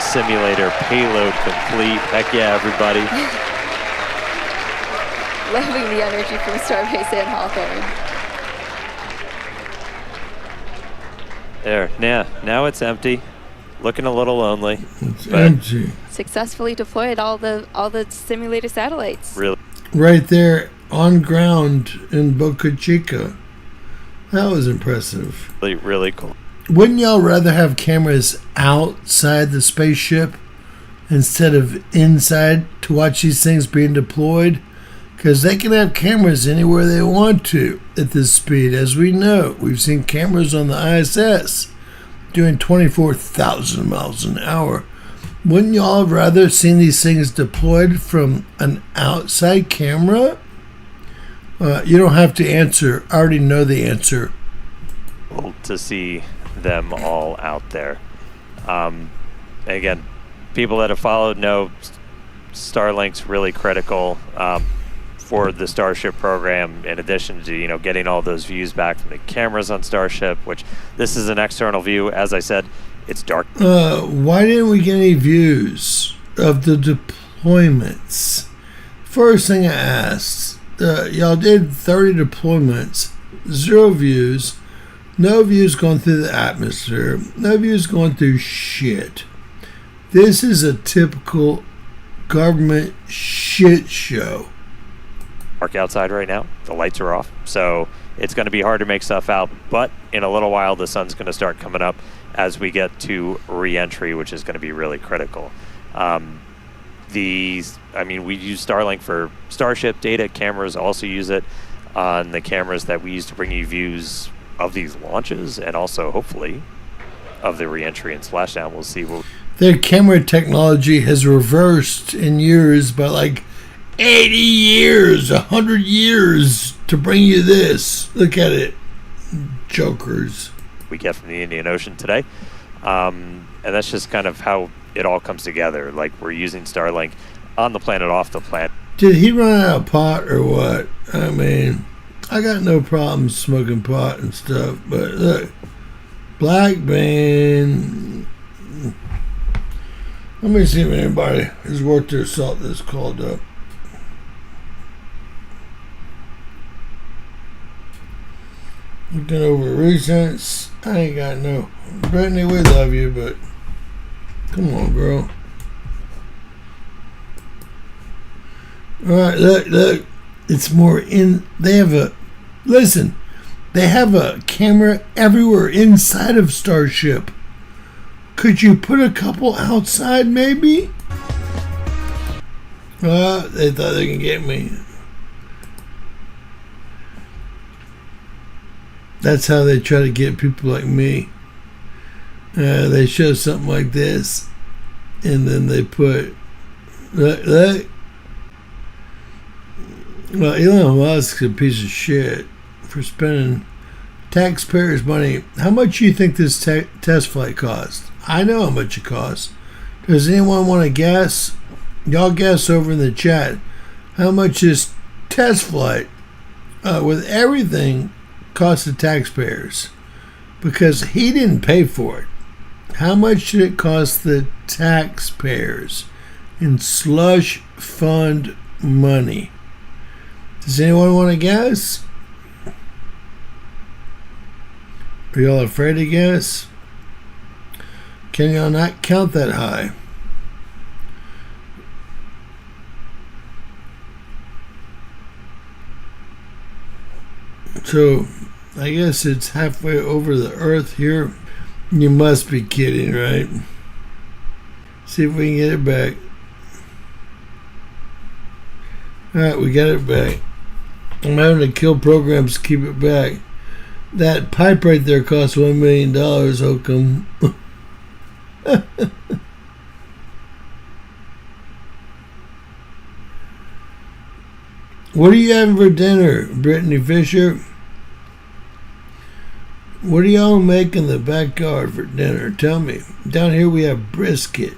simulator payload complete. Heck yeah, everybody. Loving the energy from Starbase and Hawthorne. There, now it's empty. Looking a little lonely. It's empty. Successfully deployed all the simulator satellites. Really? Right there on ground in Boca Chica. That was impressive. Really cool. Wouldn't y'all rather have cameras outside the spaceship instead of inside to watch these things being deployed? Because they can have cameras anywhere they want to at this speed. As we know, we've seen cameras on the ISS doing 24,000 miles an hour. Wouldn't y'all have rather seen these things deployed from an outside camera? You don't have to answer. I already know the answer. To see them all out there. Again, people that have followed know Starlink's really critical for the Starship program, in addition to getting all those views back from the cameras on Starship, which this is an external view. As I said, it's dark. Why didn't we get any views of the deployments? First thing I asked, y'all did 30 deployments, 0 views, no views going through the atmosphere, no views going through shit. This is a typical government shit show. dark outside right now. The lights are off, so it's going to be hard to make stuff out. But in a little while, the sun's going to start coming up as we get to re-entry, which is going to be really critical. We use Starlink for Starship data. Cameras also use it on the cameras that we use to bring you views of these launches and also, hopefully, of the re-entry and splashdown. We'll see. Their camera technology has reversed in years by like 80 years, 100 years to bring you this. Look at it. Jokers. We get from the Indian Ocean today. And that's just kind of how it all comes together. Like, we're using Starlink on the planet, off the planet. Did he run out of pot or what? I mean, I got no problem smoking pot and stuff, but look, Black Bane. Let me see if anybody is worth their salt that's called up. Looking over recents, I ain't got no. Brittany, we love you, but come on, girl. Alright, look. It's more in. They have a. Listen, they have a camera everywhere inside of Starship. Could you put a couple outside, maybe? They thought they could get me. That's how they try to get people like me. They show something like this, and then they put, look. Well, Elon Musk's a piece of shit for spending taxpayers' money. How much do you think this test flight cost? I know how much it costs. Does anyone want to guess? Y'all guess over in the chat. How much this test flight, with everything, cost the taxpayers? Because he didn't pay for it. How much did it cost the taxpayers in slush fund money? Does anyone want to guess? Are y'all afraid to guess? Can y'all not count that high? So, I guess it's halfway over the earth here. You must be kidding, right? See if we can get it back. Alright, we got it back. I'm having to kill programs to keep it back. That pipe right there cost $1 million, Oakham. What are you having for dinner, Brittany Fisher? What do y'all make in the backyard for dinner? Tell me. Down here we have brisket.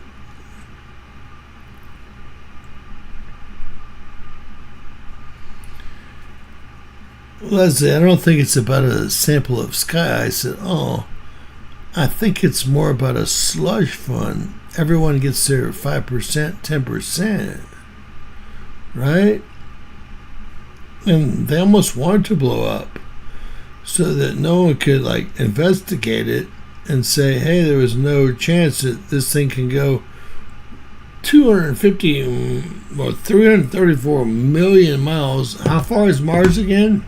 Leslie, I don't think it's about a sample of sky ice at all. I think it's more about a slush fund. Everyone gets their 5%, 10%. Right? And they almost wanted to blow up so that no one could investigate it and say, hey, there was no chance that this thing can go 250 or 334 million miles. How far is Mars again?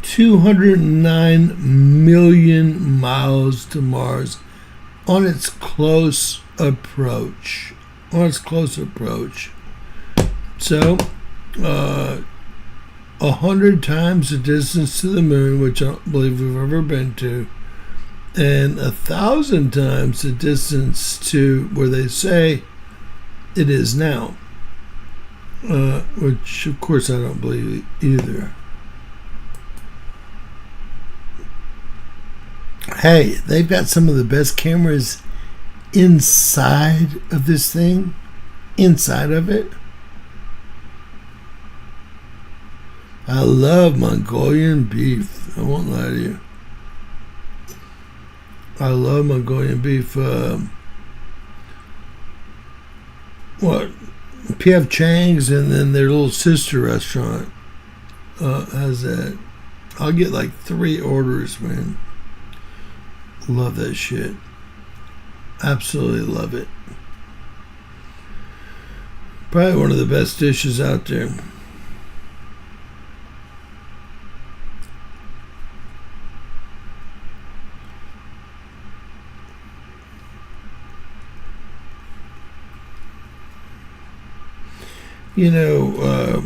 $209 million miles to Mars on its close approach. So, 100 times the distance to the moon, which I don't believe we've ever been to, and 1,000 times the distance to where they say it is now, which of course I don't believe either. Hey, they've got some of the best cameras inside of this thing, inside of it. I love Mongolian beef. I won't lie to you. I love Mongolian beef. P.F. Chang's, and then their little sister restaurant has that. I'll get 3 orders, man. Love that shit. Absolutely love it. Probably one of the best dishes out there. You know,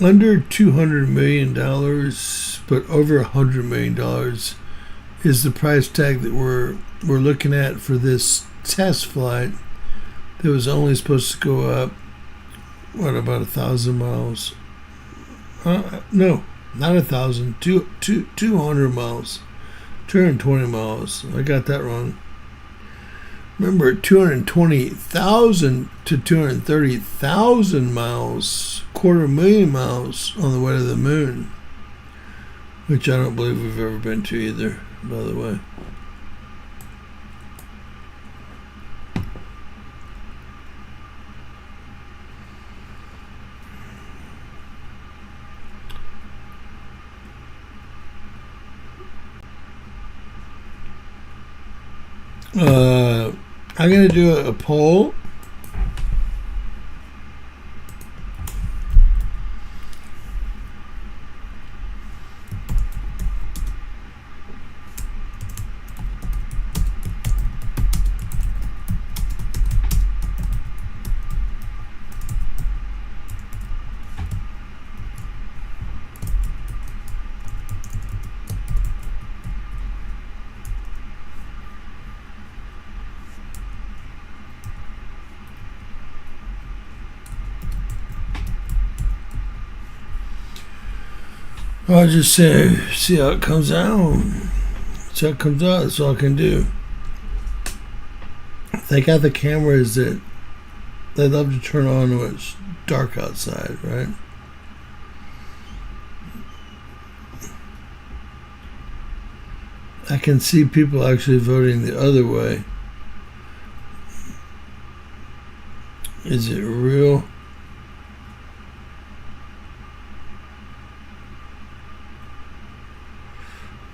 under $200 million, but over $100 million is the price tag that we're looking at for this test flight that was only supposed to go up, what, about 1,000 miles? No, not 1,000, 200 miles, 220 miles. I got that wrong. Remember, 220,000 to 230,000 miles, 250,000 miles on the way to the moon, which I don't believe we've ever been to either, by the way. I'm going to do a poll. I'll just say, see how it comes out. See how it comes out. That's all I can do. They got the cameras that they love to turn on when it's dark outside, right? I can see people actually voting the other way. Is it real?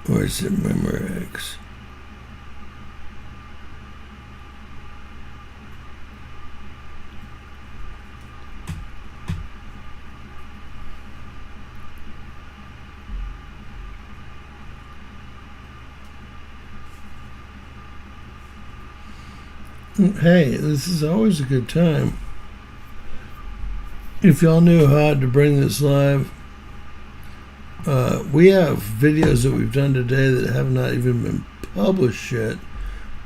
Or is it Memorex? Hey, this is always a good time. If y'all knew how to bring this live, we have videos that we've done today that have not even been published yet.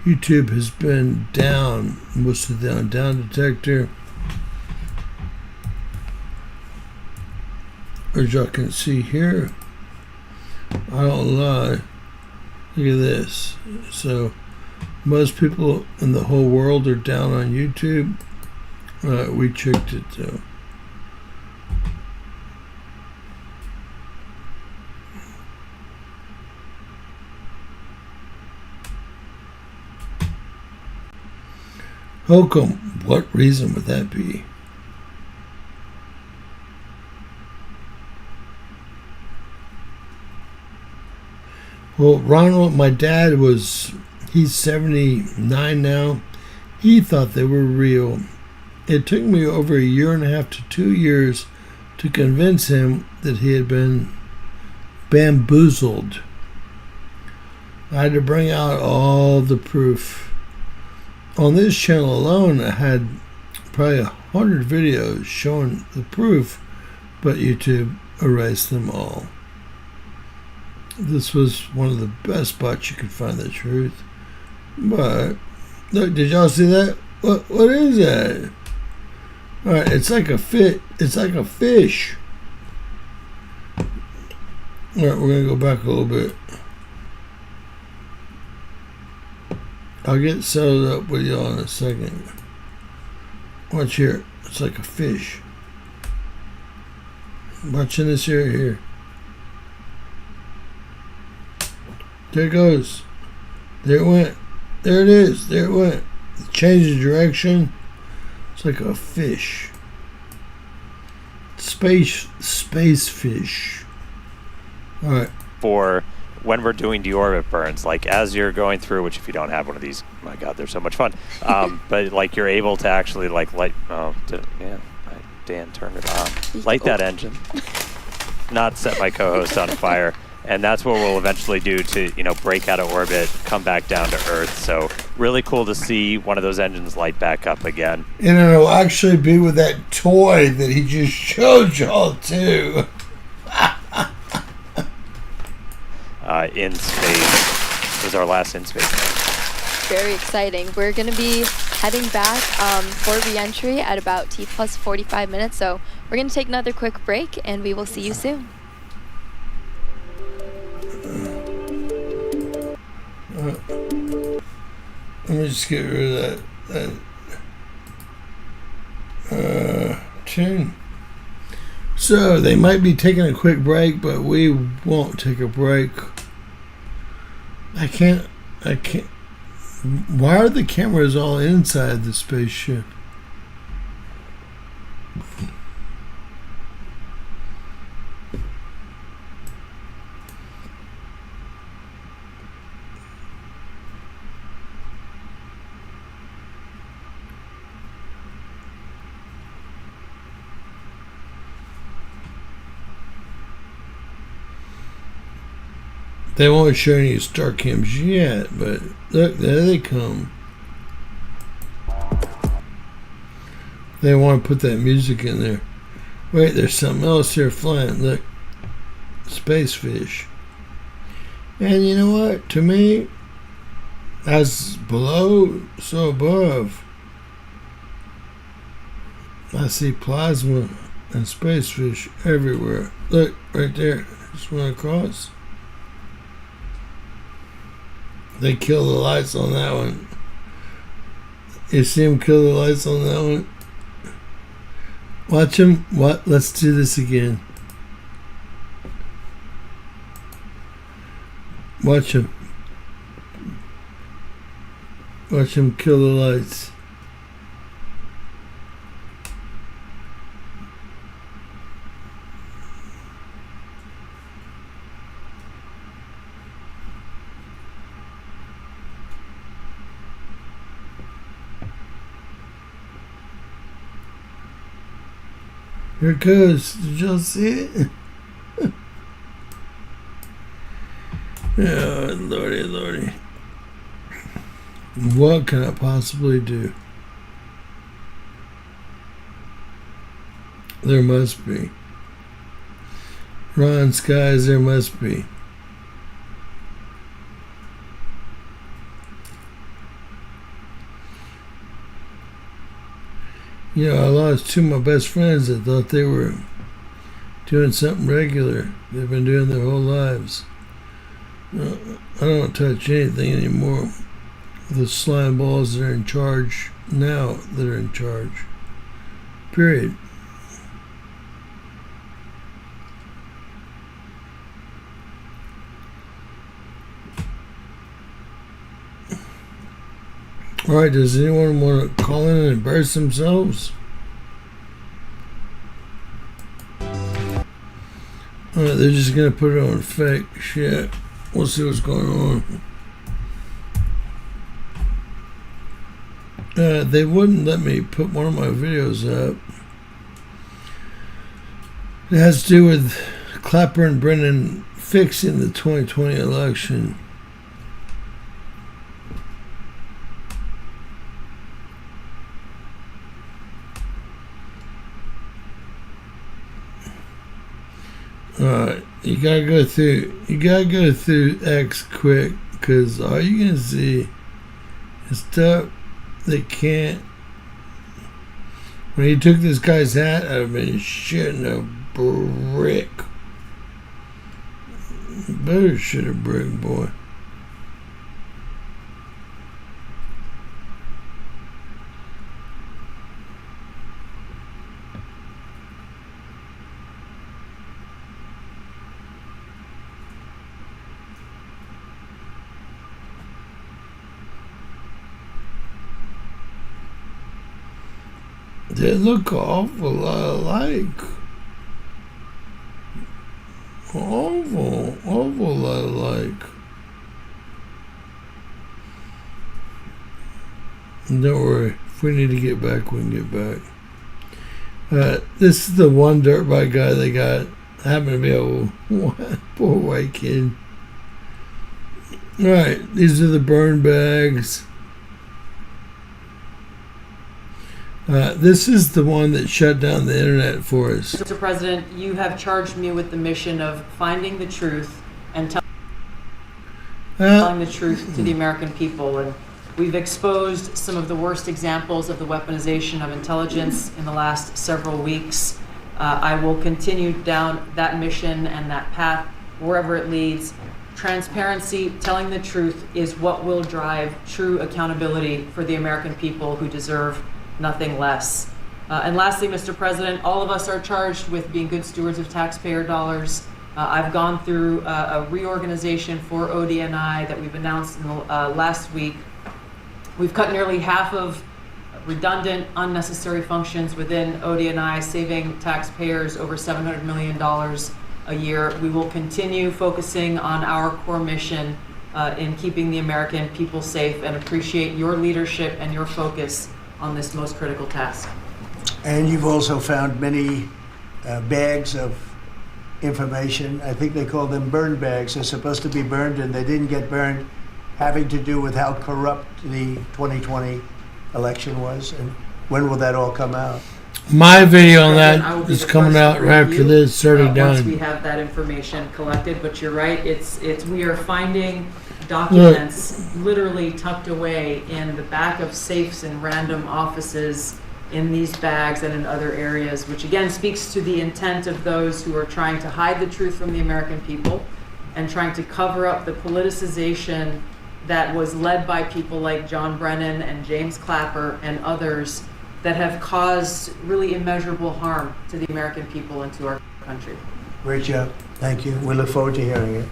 YouTube has been down, most of the down detector. As y'all can see here, I don't lie. Look at this. So most people in the whole world are down on YouTube. We checked it though. How come? What reason would that be? Well, Ronald, my dad he's 79 now. He thought they were real. It took me over 1.5 to 2 years to convince him that he had been bamboozled. I had to bring out all the proof. On this channel alone, I had probably 100 videos showing the proof, but YouTube erased them all. This was one of the best spots you could find the truth. But look, did y'all see that? What is that? All right, it's like a fit. It's like a fish. All right, we're gonna go back a little bit. I'll get settled up with y'all in a second. Watch here. It's like a fish. Watching this here. There it goes. There it went. There it is. There it went. It changed direction. It's like a fish. Space fish. All right. For when we're doing deorbit burns, like as you're going through, which if you don't have one of these, my God, they're so much fun. But like you're able to actually like light. Dan turned it on. Light that engine. Not set my co-host on fire. And that's what we'll eventually do to, break out of orbit, come back down to Earth. So really cool to see one of those engines light back up again. And it'll actually be with that toy that he just showed y'all too. In space. It was our last in space. Very exciting. We're going to be heading back for re-entry at about T plus 45 minutes. So we're going to take another quick break and we will see you soon. Let me just get rid of that tune. So they might be taking a quick break, but we won't take a break. I can't. Why are the cameras all inside the spaceship? They won't show any star cams yet, but look, there they come. They want to put that music in there. Wait, there's something else here flying. Look, space fish. And you know what? To me, as below, so above. I see plasma and space fish everywhere. Look, right there. Just went across. They kill the lights on that one. You see them kill the lights on that one? Watch them. What? Let's do this again. Watch them. Watch them kill the lights. Here it goes. Did y'all see it? Oh, lordy, lordy. What can I possibly do? There must be. Ron Skies, there must be. I lost two of my best friends that thought they were doing something regular. They've been doing their whole lives. I don't touch anything anymore. The slime balls that are in charge now that are in charge. Period. Alright, does anyone want to call in and embarrass themselves? Alright, they're just going to put it on fake shit. We'll see what's going on. They wouldn't let me put one of my videos up. It has to do with Clapper and Brennan fixing the 2020 election. Alright, you gotta go through X quick, because all you're gonna see is stuff they can't. When he took this guy's hat, I'd have been shitting a brick. Better shit a brick, boy. They look an awful lot alike. Awful awful lot like. Don't worry, if we need to get back, we can get back. This is the one dirt bike guy they got. Happened to be a poor white kid. Alright, these are the burn bags. This is the one that shut down the internet for us. Mr. President, you have charged me with the mission of finding the truth and telling the truth to the American people. And we've exposed some of the worst examples of the weaponization of intelligence in the last several weeks. I will continue down that mission and that path wherever it leads. Transparency, telling the truth is what will drive true accountability for the American people who deserve nothing less. And lastly, Mr. President, all of us are charged with being good stewards of taxpayer dollars. I've gone through a reorganization for ODNI that we've announced in the, last week. We've cut nearly half of redundant, unnecessary functions within ODNI, saving taxpayers over $700 million a year. We will continue focusing on our core mission in keeping the American people safe, and appreciate your leadership and your focus on this most critical task. And you've also found many bags of information. I think they call them burn bags. They're supposed to be burned and they didn't get burned, having to do with how corrupt the 2020 election was. And when will that all come out? My video on that is coming out right after this, starting Once we down. have that information collected, but you're right, we are finding documents literally tucked away in the back of safes in random offices, in these bags and in other areas, which again speaks to the intent of those who are trying to hide the truth from the American people and trying to cover up the politicization that was led by people like John Brennan and James Clapper and others that have caused really immeasurable harm to the American people and to our country. Great job. Thank you. We look forward to hearing it.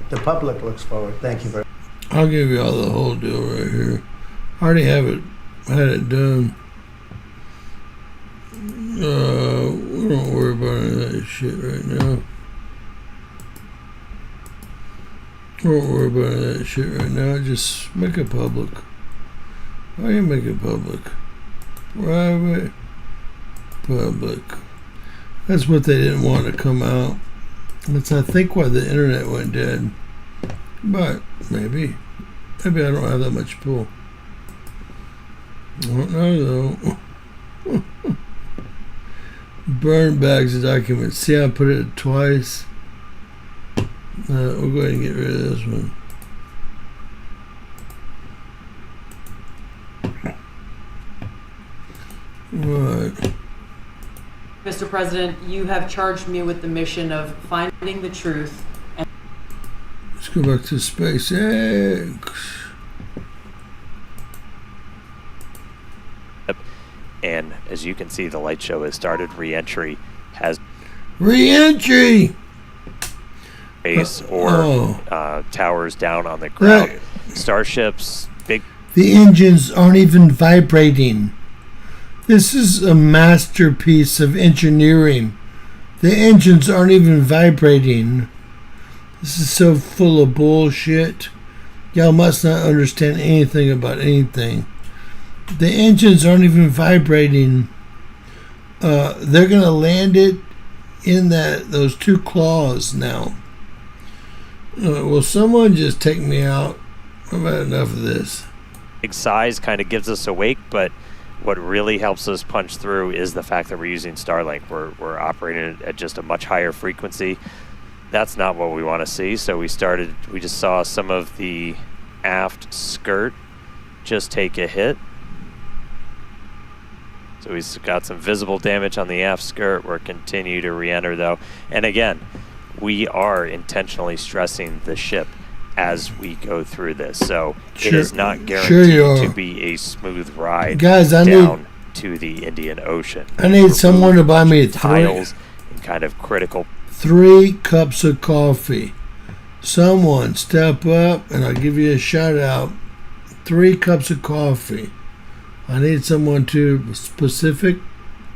The public looks forward. Thank you very much. I'll give you all the whole deal right here. I already have it, had it done. We don't worry about any of that shit right now. Don't worry about any of that shit right now. Just make it public. Why you make it public? Private, public. That's what they didn't want to come out. That's, I think, why the internet went dead. But maybe I don't have that much pull. I don't know though. Burn bags of documents. See, I put it twice. We'll go ahead and get rid of this one. Right. Mr. President, you have charged me with the mission of finding the truth. Let's go back to SpaceX. And as you can see, the light show has started. Re-entry has Re-entry! base or towers down on the ground. Starships, big. The engines aren't even vibrating. This is a masterpiece of engineering. The engines aren't even vibrating. This is so full of bullshit. Y'all must not understand anything about anything. The engines aren't even vibrating. They're gonna land it in those two claws now. Will someone just take me out? I've had enough of this. Big size kind of gives us awake, but what really helps us punch through is the fact that we're using Starlink. We're operating at just a much higher frequency. That's not what we want to see. So we just saw some of the aft skirt just take a hit. So we've got some visible damage on the aft skirt. We're continue to re-enter though. And again, we are intentionally stressing the ship as we go through this. So it is not guaranteed to be a smooth ride down to the Indian Ocean. I need someone to buy me tiles and kind of critical 3 cups of coffee. Someone step up and I'll give you a shout out. 3 cups of coffee. I need someone to specific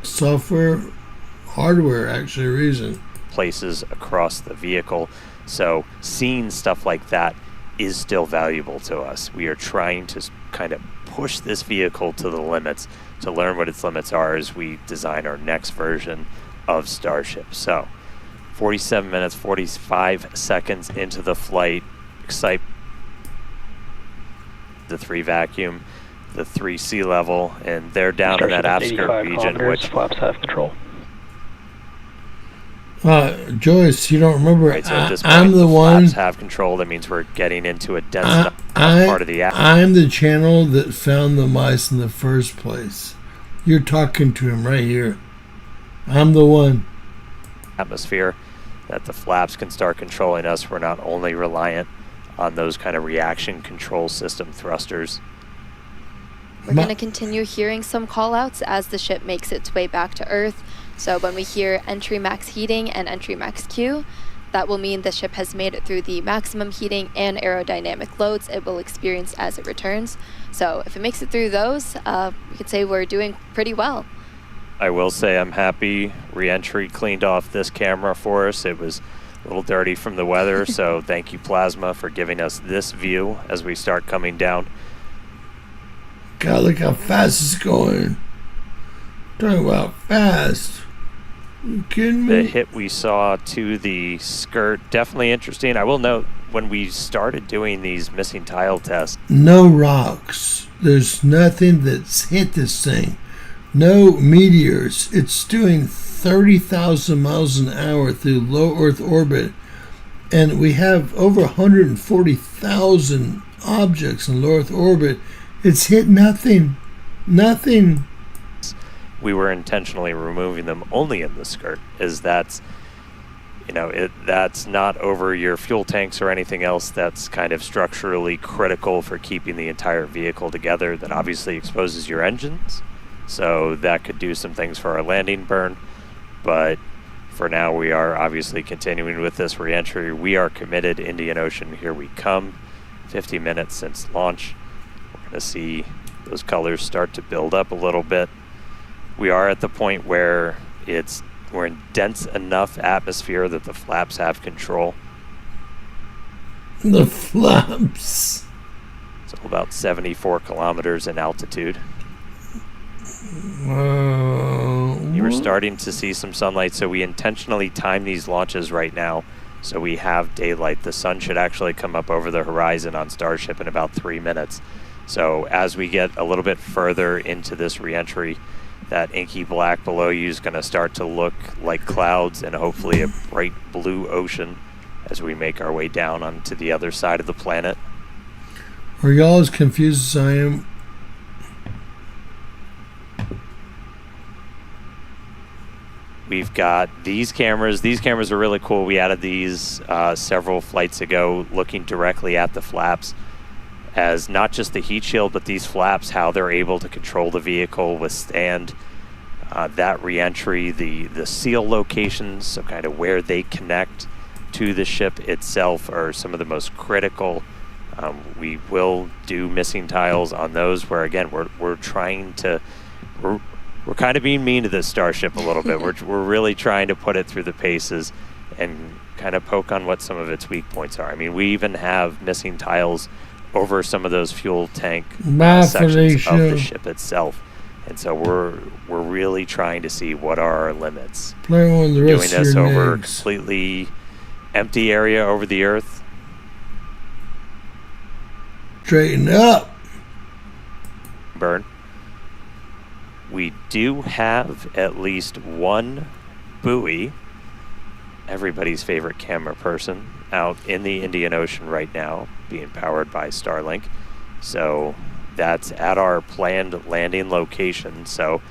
software, hardware actually reason. Places across the vehicle So seeing stuff like that is still valuable to us. We are trying to kind of push this vehicle to the limits to learn what its limits are as we design our next version of Starship. So 47 minutes, 45 seconds into the flight, excite the 3 vacuum, the 3 sea level, and they're down in that aft skirt region, which flaps have control. Joyce, you don't remember? Right, so at this point, I'm the one. Flaps have control. That means we're getting into a dense part of the atmosphere. I'm the channel that found the mice in the first place. You're talking to him right here. I'm the one. Atmosphere that the flaps can start controlling us. We're not only reliant on those kind of reaction control system thrusters. We're going to continue hearing some call-outs as the ship makes its way back to Earth. So when we hear entry max heating and entry max Q, that will mean the ship has made it through the maximum heating and aerodynamic loads it will experience as it returns. So if it makes it through those, we could say we're doing pretty well. I will say I'm happy re-entry cleaned off this camera for us. It was a little dirty from the weather, so thank you, Plasma, for giving us this view as we start coming down. God, look how fast it's going. Talking about fast. You kidding me? The hit we saw to the skirt, definitely interesting. I will note, when we started doing these missing tile tests, no rocks. There's nothing that's hit this thing. No meteors. It's doing 30,000 miles an hour through low Earth orbit. And we have over 140,000 objects in low Earth orbit. It's hit nothing. Nothing. we were intentionally removing them only in the skirt, is that's, you know, that's not over your fuel tanks or anything else that's kind of structurally critical for keeping the entire vehicle together. That obviously exposes your engines, so that could do some things for our landing burn. But for now, we are obviously continuing with this re-entry. We are committed. Indian Ocean, here we come. 50 minutes since launch. We're going to see those colors start to build up a little bit. We are at the point where we're in dense enough atmosphere that the flaps have control. The flaps. So about 74 kilometers in altitude. You were starting to see some sunlight, so we intentionally time these launches right now so we have daylight. The sun should actually come up over the horizon on Starship in about 3 minutes. So as we get a little bit further into this re-entry, that inky black below you is going to start to look like clouds and hopefully a bright blue ocean as we make our way down onto the other side of the planet. Are y'all as confused as I am? We've got these cameras. These cameras are really cool. We added these several flights ago, looking directly at the flaps as not just the heat shield, but these flaps, how they're able to control the vehicle, withstand that re-entry, the seal locations, so kind of where they connect to the ship itself are some of the most critical. We will do missing tiles on those where, again, we're trying to... We're kind of being mean to this Starship a little bit. We're really trying to put it through the paces and kind of poke on what some of its weak points are. I mean, we even have missing tiles over some of those fuel tank sections of the ship itself. And so we're really trying to see what are our limits. Play on the rest doing this of your over a names. completely empty area over the Earth. Straighten up. Burn. We do have at least one buoy, everybody's favorite camera person, out in the Indian Ocean right now, being powered by Starlink. So that's at our planned landing location. So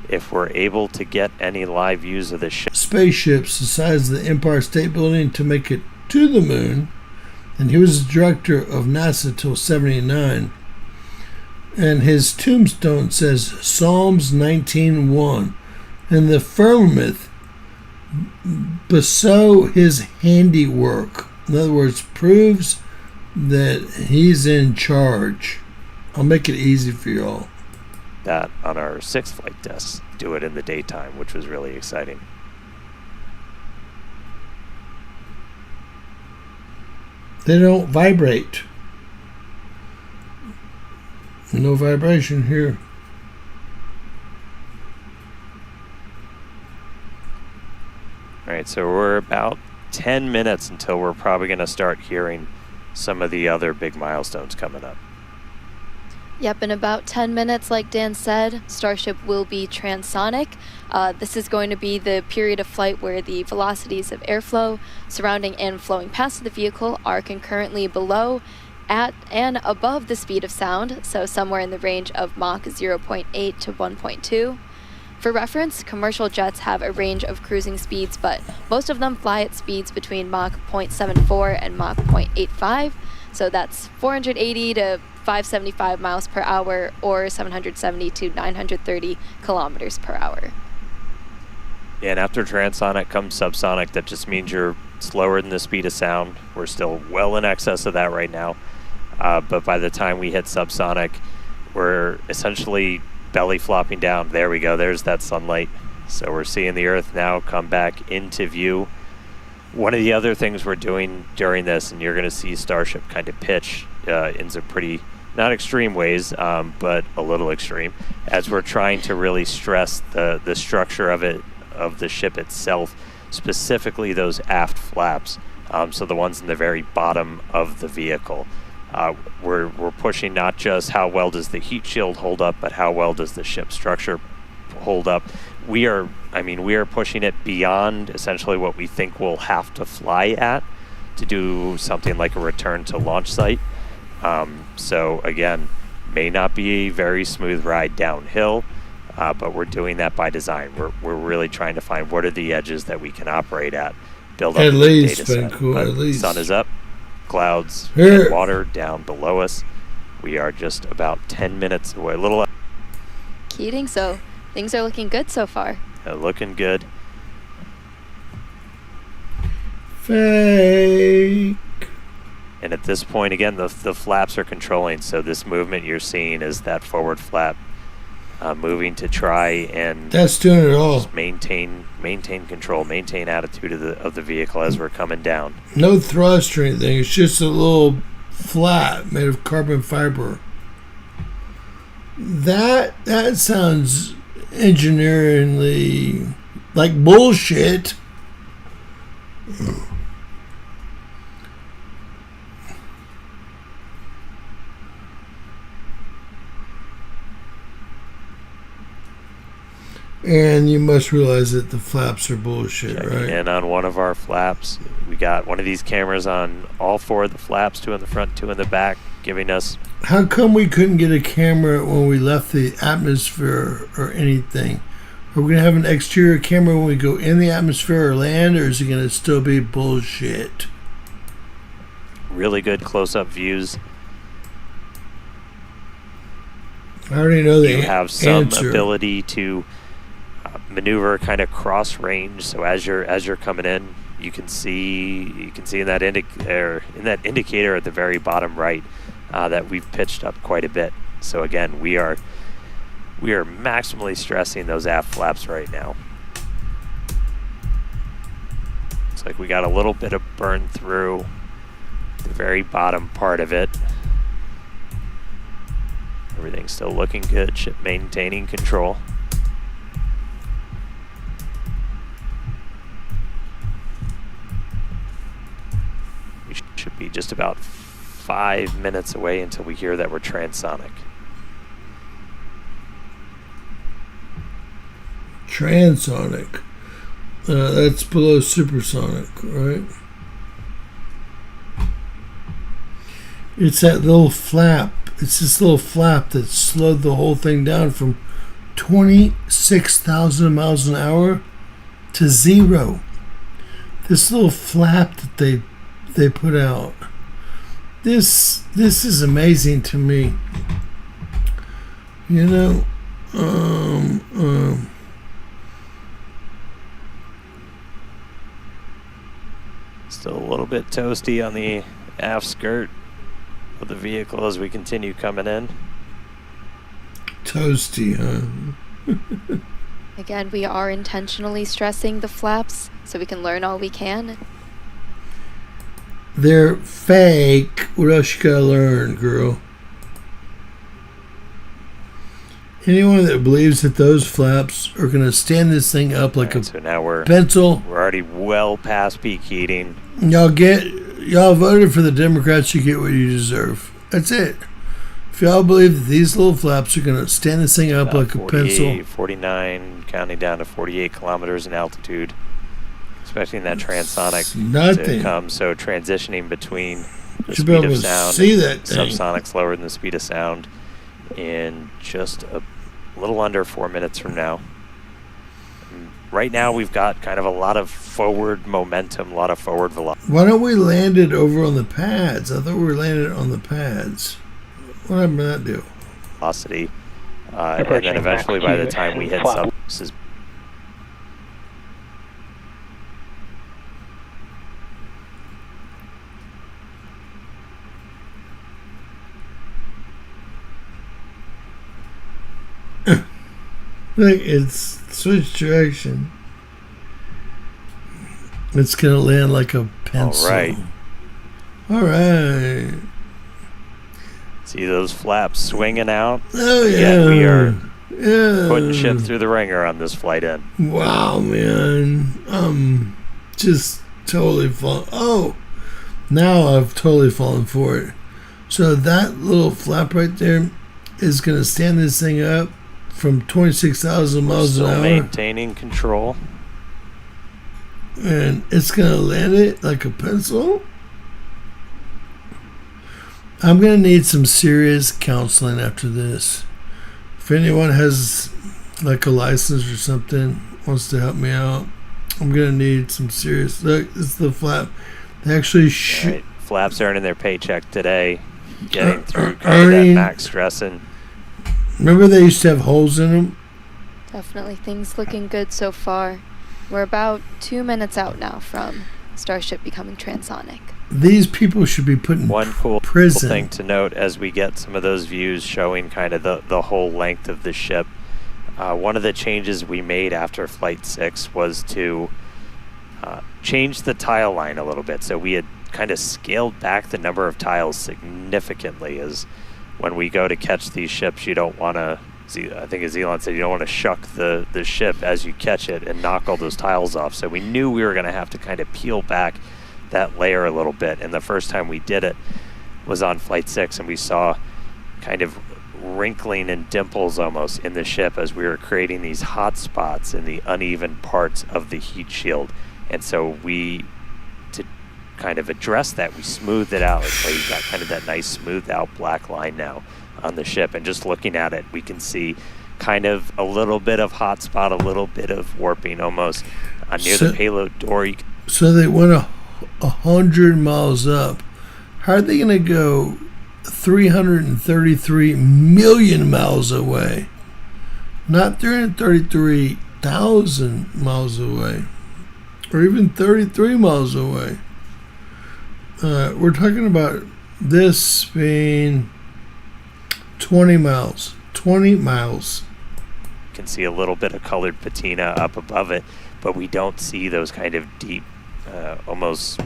if we're able to get any live views of the ship. Spaceships the size of the Empire State Building to make it to the moon. And he was the director of NASA till '79. And his tombstone says Psalms 19:1. And the firmament bestow his handiwork. In other words, proves that he's in charge. I'll make it easy for y'all. That on our 6th flight test, do it in the daytime, which was really exciting. They don't vibrate. No vibration here. All right, so we're about 10 minutes until we're probably going to start hearing some of the other big milestones coming up. Yep, in about 10 minutes, like Dan said, Starship will be transonic. This is going to be the period of flight where the velocities of airflow surrounding and flowing past the vehicle are concurrently below, at, and above the speed of sound, so somewhere in the range of Mach 0.8 to 1.2. For reference, commercial jets have a range of cruising speeds, but most of them fly at speeds between Mach 0.74 and Mach 0.85, so that's 480 to 575 miles per hour or 770 to 930 kilometers per hour. Yeah, and after transonic comes subsonic. That just means you're slower than the speed of sound. We're still well in excess of that right now. But by the time we hit subsonic, we're essentially belly flopping down. There we go. There's that sunlight. So we're seeing the Earth now come back into view. One of the other things we're doing during this, and you're going to see Starship kind of pitch in some pretty, not extreme ways, but a little extreme, as we're trying to really stress the structure of the ship itself, specifically those aft flaps, so the ones in the very bottom of the vehicle. We're pushing not just how well does the heat shield hold up, but how well does the ship structure hold up. We are pushing it beyond essentially what we think we'll have to fly at to do something like a return to launch site. So again, may not be a very smooth ride downhill, but we're doing that by design. We're really trying to find what are the edges that we can operate at, build up at a least, data set. cool, But at least. Sun is up, clouds Here. and water down below us. We are just about 10 minutes away, a little Keating, so things are looking good so far. looking good. Fake. And at this point, again, the flaps are controlling. So this movement you're seeing is that forward flap moving to try and That's doing it all. just maintain control, maintain attitude of the vehicle as we're coming down. No thrust or anything. It's just a little flat made of carbon fiber. That sounds engineeringly like bullshit. And you must realize that the flaps are bullshit, right? And on one of our flaps, we got one of these cameras on all four of the flaps, 2 in the front, 2 in the back, giving us... How come we couldn't get a camera when we left the atmosphere or anything? Are we going to have an exterior camera when we go in the atmosphere or land, or is it going to still be bullshit? really good close-up views. I already know the You have some answer. ability to maneuver kind of cross range. So as you're coming in, you can see in that indicator at the very bottom right that we've pitched up quite a bit. So again, we are maximally stressing those aft flaps right now. Looks like we got a little bit of burn through the very bottom part of it. Everything's still looking good, ship maintaining control. We should be just about 5 minutes away until we hear that we're transonic. Transonic. That's below supersonic, right? It's that little flap. It's this little flap that slowed the whole thing down from 26,000 miles an hour to 0. This little flap that they put out. This is amazing to me. You know, Still a little bit toasty on the aft skirt of the vehicle as we continue coming in. Toasty, huh? Again, we are intentionally stressing the flaps so we can learn all we can. They're fake. What else you gotta learn, girl? Anyone that believes that those flaps are gonna stand this thing up like a So now we're pencil, already well past peak heating. y'all voted for the Democrats, you get what you deserve. That's it. If y'all believe that these little flaps are gonna stand this thing up like a 48, pencil, 49, counting down to 48 kilometers in altitude, especially in that transonic nothing. to come. So transitioning between the Should be speed able of to sound see and that thing. subsonic slower than the speed of sound in just a little under 4 minutes from now. Right now we've got kind of a lot of forward momentum, a lot of forward velocity. why don't we land it over on the pads? I thought we were landing it on the pads. What happened to that deal? velocity, and then eventually by the time we hit sub, this is Look, it's switch direction. It's gonna land like a pencil. all right. All right. See those flaps swinging out? Oh yeah. Again, we are Yeah. putting ship through the ringer on this flight in. Wow, man. Just totally fallen. Oh, now I've totally fallen for it. So that little flap right there is gonna stand this thing up from 26,000 miles Still an hour, maintaining control. and it's gonna land it like a pencil. I'm gonna need some serious counseling after this. If anyone has like a license or something, wants to help me out, I'm gonna need some serious. Look, it's the flap. They actually Right. Flaps earning their paycheck today, getting through kind of that earning- max stressing. Remember they used to have holes in them? Definitely things looking good so far. We're about 2 minutes out now from Starship becoming transonic. These people should be put in One cool prison. thing to note as we get some of those views showing kind of the whole length of the ship. One of the changes we made after Flight 6 was to change the tile line a little bit. So we had kind of scaled back the number of tiles significantly, as when we go to catch these ships, you don't want to, I think as Elon said, you don't want to shuck the ship as you catch it and knock all those tiles off. So we knew we were going to have to kind of peel back that layer a little bit. And the first time we did it was on Flight 6, and we saw kind of wrinkling and dimples almost in the ship as we were creating these hot spots in the uneven parts of the heat shield. And so to kind of address that, we smoothed it out. That's why you've got kind of that nice smoothed out black line now on the ship. And just looking at it, we can see kind of a little bit of hot spot, a little bit of warping almost near the payload door. So they went 100 miles up. How are they going to go 333 million miles away? Not 333,000 miles away, or even 33 miles away. We're talking about this being 20 miles. 20 miles. You can see a little bit of colored patina up above it, but we don't see those kind of deep, almost,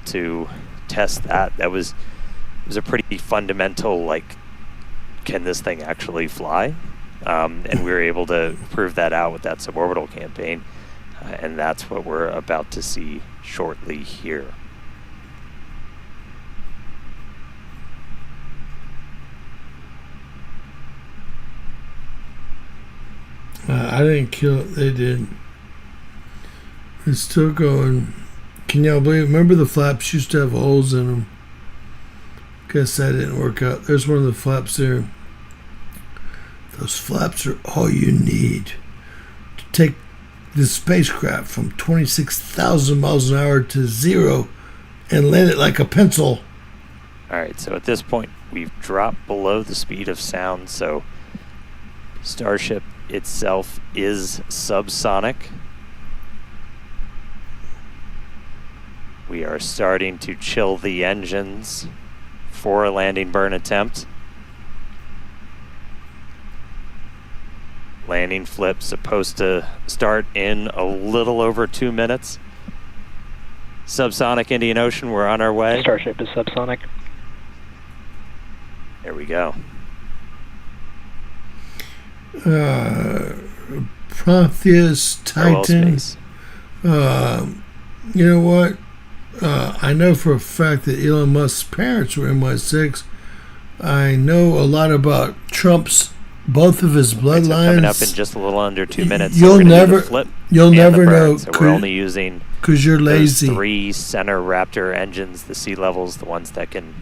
to test that. It was a pretty fundamental, like, can this thing actually fly? And we were able to prove that out with that suborbital campaign. And that's what we're about to see shortly here. I didn't kill it. They did. It's still going. Can y'all believe? Remember the flaps used to have holes in them. Guess that didn't work out. There's one of the flaps there. Those flaps are all you need to take the spacecraft from 26,000 miles an hour to zero and land it like a pencil. All right, so at this point, we've dropped below the speed of sound, so Starship itself is subsonic. We are starting to chill the engines for a landing burn attempt. Landing flip supposed to start in a little over 2 minutes. Subsonic Indian Ocean, we're on our way. Starship is subsonic. There we go. Prometheus, Titan. You know what? I know for a fact that Elon Musk's parents were MI6. I know a lot about Trump's, both of his bloodlines. Coming up in just a little under 2 minutes. You'll so never, flip you'll and never the burn. know. So we're only using because you're lazy. Those 3 center Raptor engines, the sea levels, the ones that can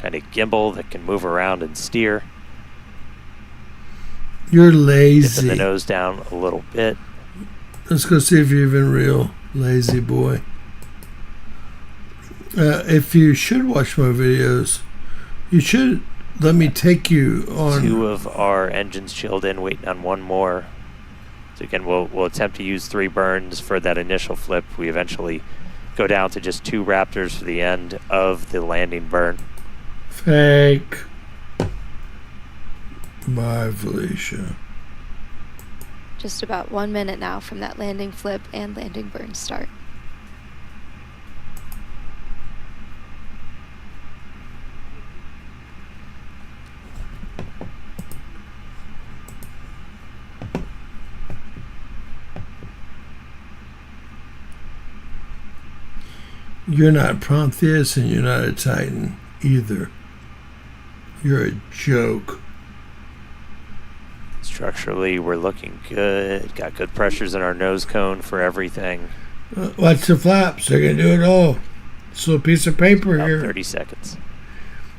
kind of gimbal, that can move around and steer. You're lazy. Dipping the nose down a little bit. Let's go see if you're even real, lazy boy. If you should watch my videos, you should let me take you on. 2 of our engines chilled in, waiting on 1 more. So again, we'll attempt to use 3 burns for that initial flip. We eventually go down to just 2 Raptors for the end of the landing burn. Fake. Bye, Felicia. Just about 1 minute now from that landing flip and landing burn start. You're not Prometheus and you're not a Titan either. You're a joke. Structurally, we're looking good. Got good pressures in our nose cone for everything. Watch the flaps. They're going to do it all. It's a little piece of paper About here. 30 seconds.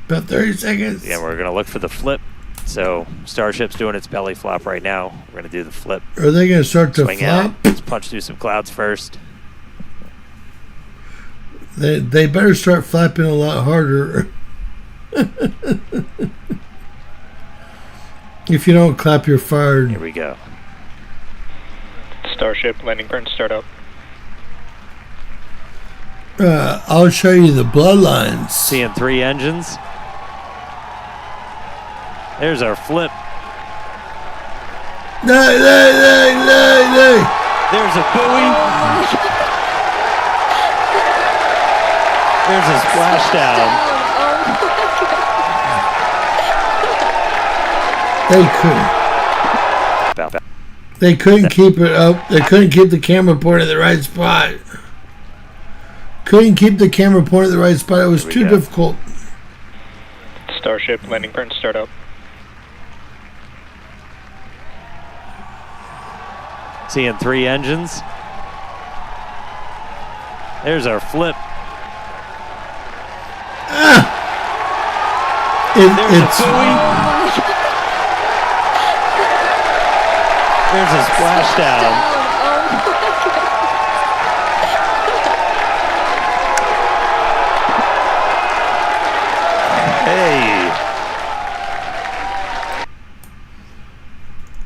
About 30 seconds. Yeah, we're going to look for the flip. So Starship's doing its belly flop right now. We're going to do the flip. Are they going to start to Swing flop? out. Let's punch through some clouds first. They better start flapping a lot harder. If you don't clap, you're fired. Here we go. Starship landing burn startup. I'll show you the bloodlines. Seeing 3 engines. There's our flip. No. There's a buoy. There's a splashdown. They couldn't keep it up. They couldn't keep the camera pointed at the right spot. Couldn't keep the camera pointed at the right spot. It was too difficult. Starship landing burn startup. Seeing 3 engines. There's our flip. It's There's a splashdown. Hey.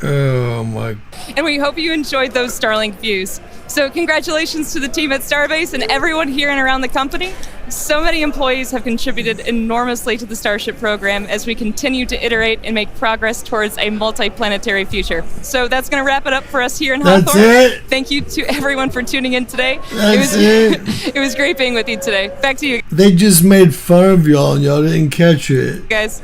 Oh my. And we hope you enjoyed those Starlink views. So congratulations to the team at Starbase and everyone here and around the company. So many employees have contributed enormously to the Starship program as we continue to iterate and make progress towards a multi-planetary future. So that's going to wrap it up for us here in Hawthorne. That's it. Thank you to everyone for tuning in today. That's it was great being with you today. Back to you They just made fun of y'all and y'all didn't catch it. guys.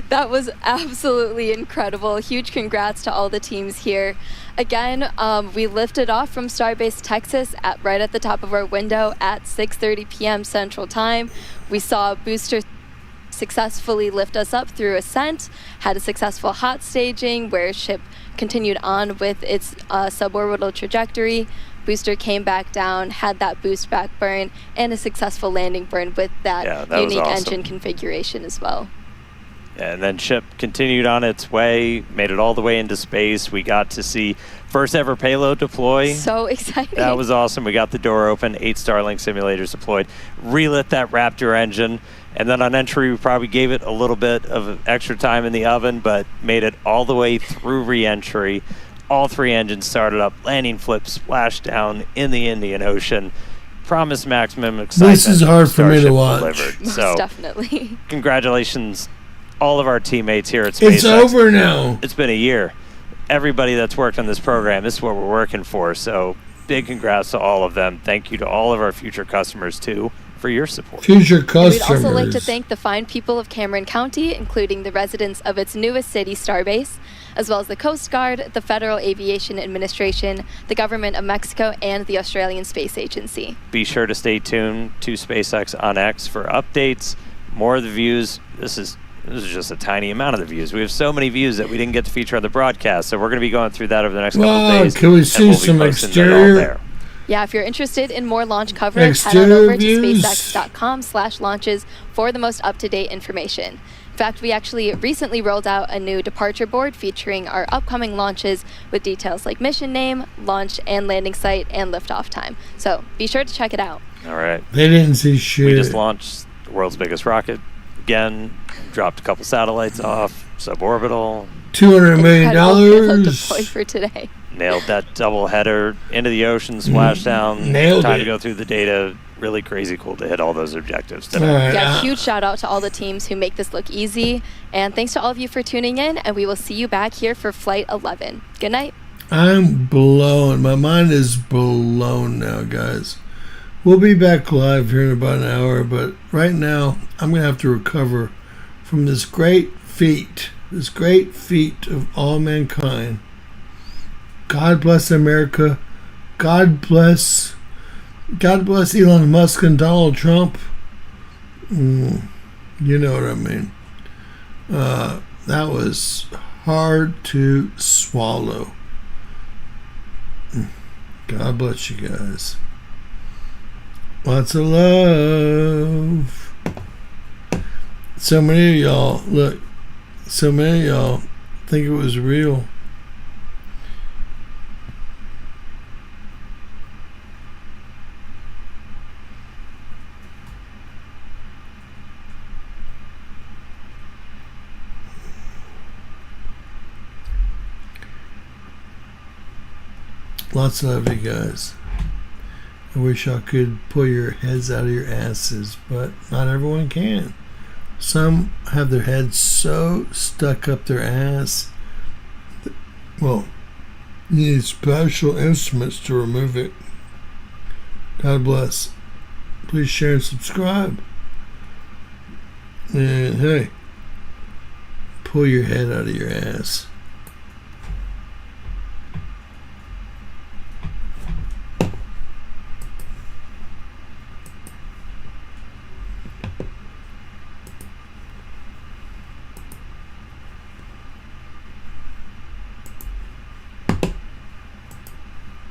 That was absolutely incredible. Huge congrats to all the teams here. Again, we lifted off from Starbase Texas right at the top of our window at 6:30 p.m. Central Time. We saw a booster successfully lift us up through ascent, had a successful hot staging where ship continued on with its suborbital trajectory. Booster came back down, had that boost back burn, and a successful landing burn with that unique engine configuration as well. And then ship continued on its way, made it all the way into space. We got to see first ever payload deploy. So exciting. That was awesome. We got the door open, 8 Starlink simulators deployed, relit that Raptor engine, and then on entry we probably gave it a little bit of extra time in the oven, but made it all the way through re-entry. All 3 engines started up, landing flip, splashdown in the Indian Ocean. Promised maximum excitement. This is hard for me to watch. Most So, definitely. congratulations, all of our teammates here at SpaceX. It's over now. It's been a year. Everybody that's worked on this program, this is what we're working for. So big congrats to all of them. Thank you to all of our future customers, too, for your support. Future customers. We'd also like to thank the fine people of Cameron County, including the residents of its newest city, Starbase, as well as the Coast Guard, the Federal Aviation Administration, the Government of Mexico, and the Australian Space Agency. Be sure to stay tuned to SpaceX on X for updates, more of the views. This is just a tiny amount of the views. We have so many views that we didn't get to feature on the broadcast, so we're going to be going through that over the next couple of days. Can we see some exterior? Yeah, if you're interested in more launch coverage, head on over to spacex.com/launches for the most up-to-date information. In fact, we actually recently rolled out a new departure board featuring our upcoming launches with details like mission name, launch and landing site, and liftoff time. So be sure to check it out. All right. They didn't see shit. We just launched the world's biggest rocket again, dropped a couple satellites off, suborbital. $200 million. Deployed for today. Nailed that double header into the ocean, splashdown. Nailed Time it. to go through the data. Really crazy cool to hit all those objectives today. Right. Yeah, huge shout out to all the teams who make this look easy. And thanks to all of you for tuning in, and we will see you back here for Flight 11. Good night. I'm blown. My mind is blown now, guys. We'll be back live here in about an hour, but right now I'm going to have to recover from this great feat of all mankind. God bless America. God bless Elon Musk and Donald Trump. You know what I mean. That was hard to swallow. God bless you guys. Lots of love. So many of y'all think it was real. Lots of love, you guys. I wish I could pull your heads out of your asses, but not everyone can. Some have their heads so stuck up their ass. Well, you need special instruments to remove it. God bless. Please share and subscribe. And hey, pull your head out of your ass.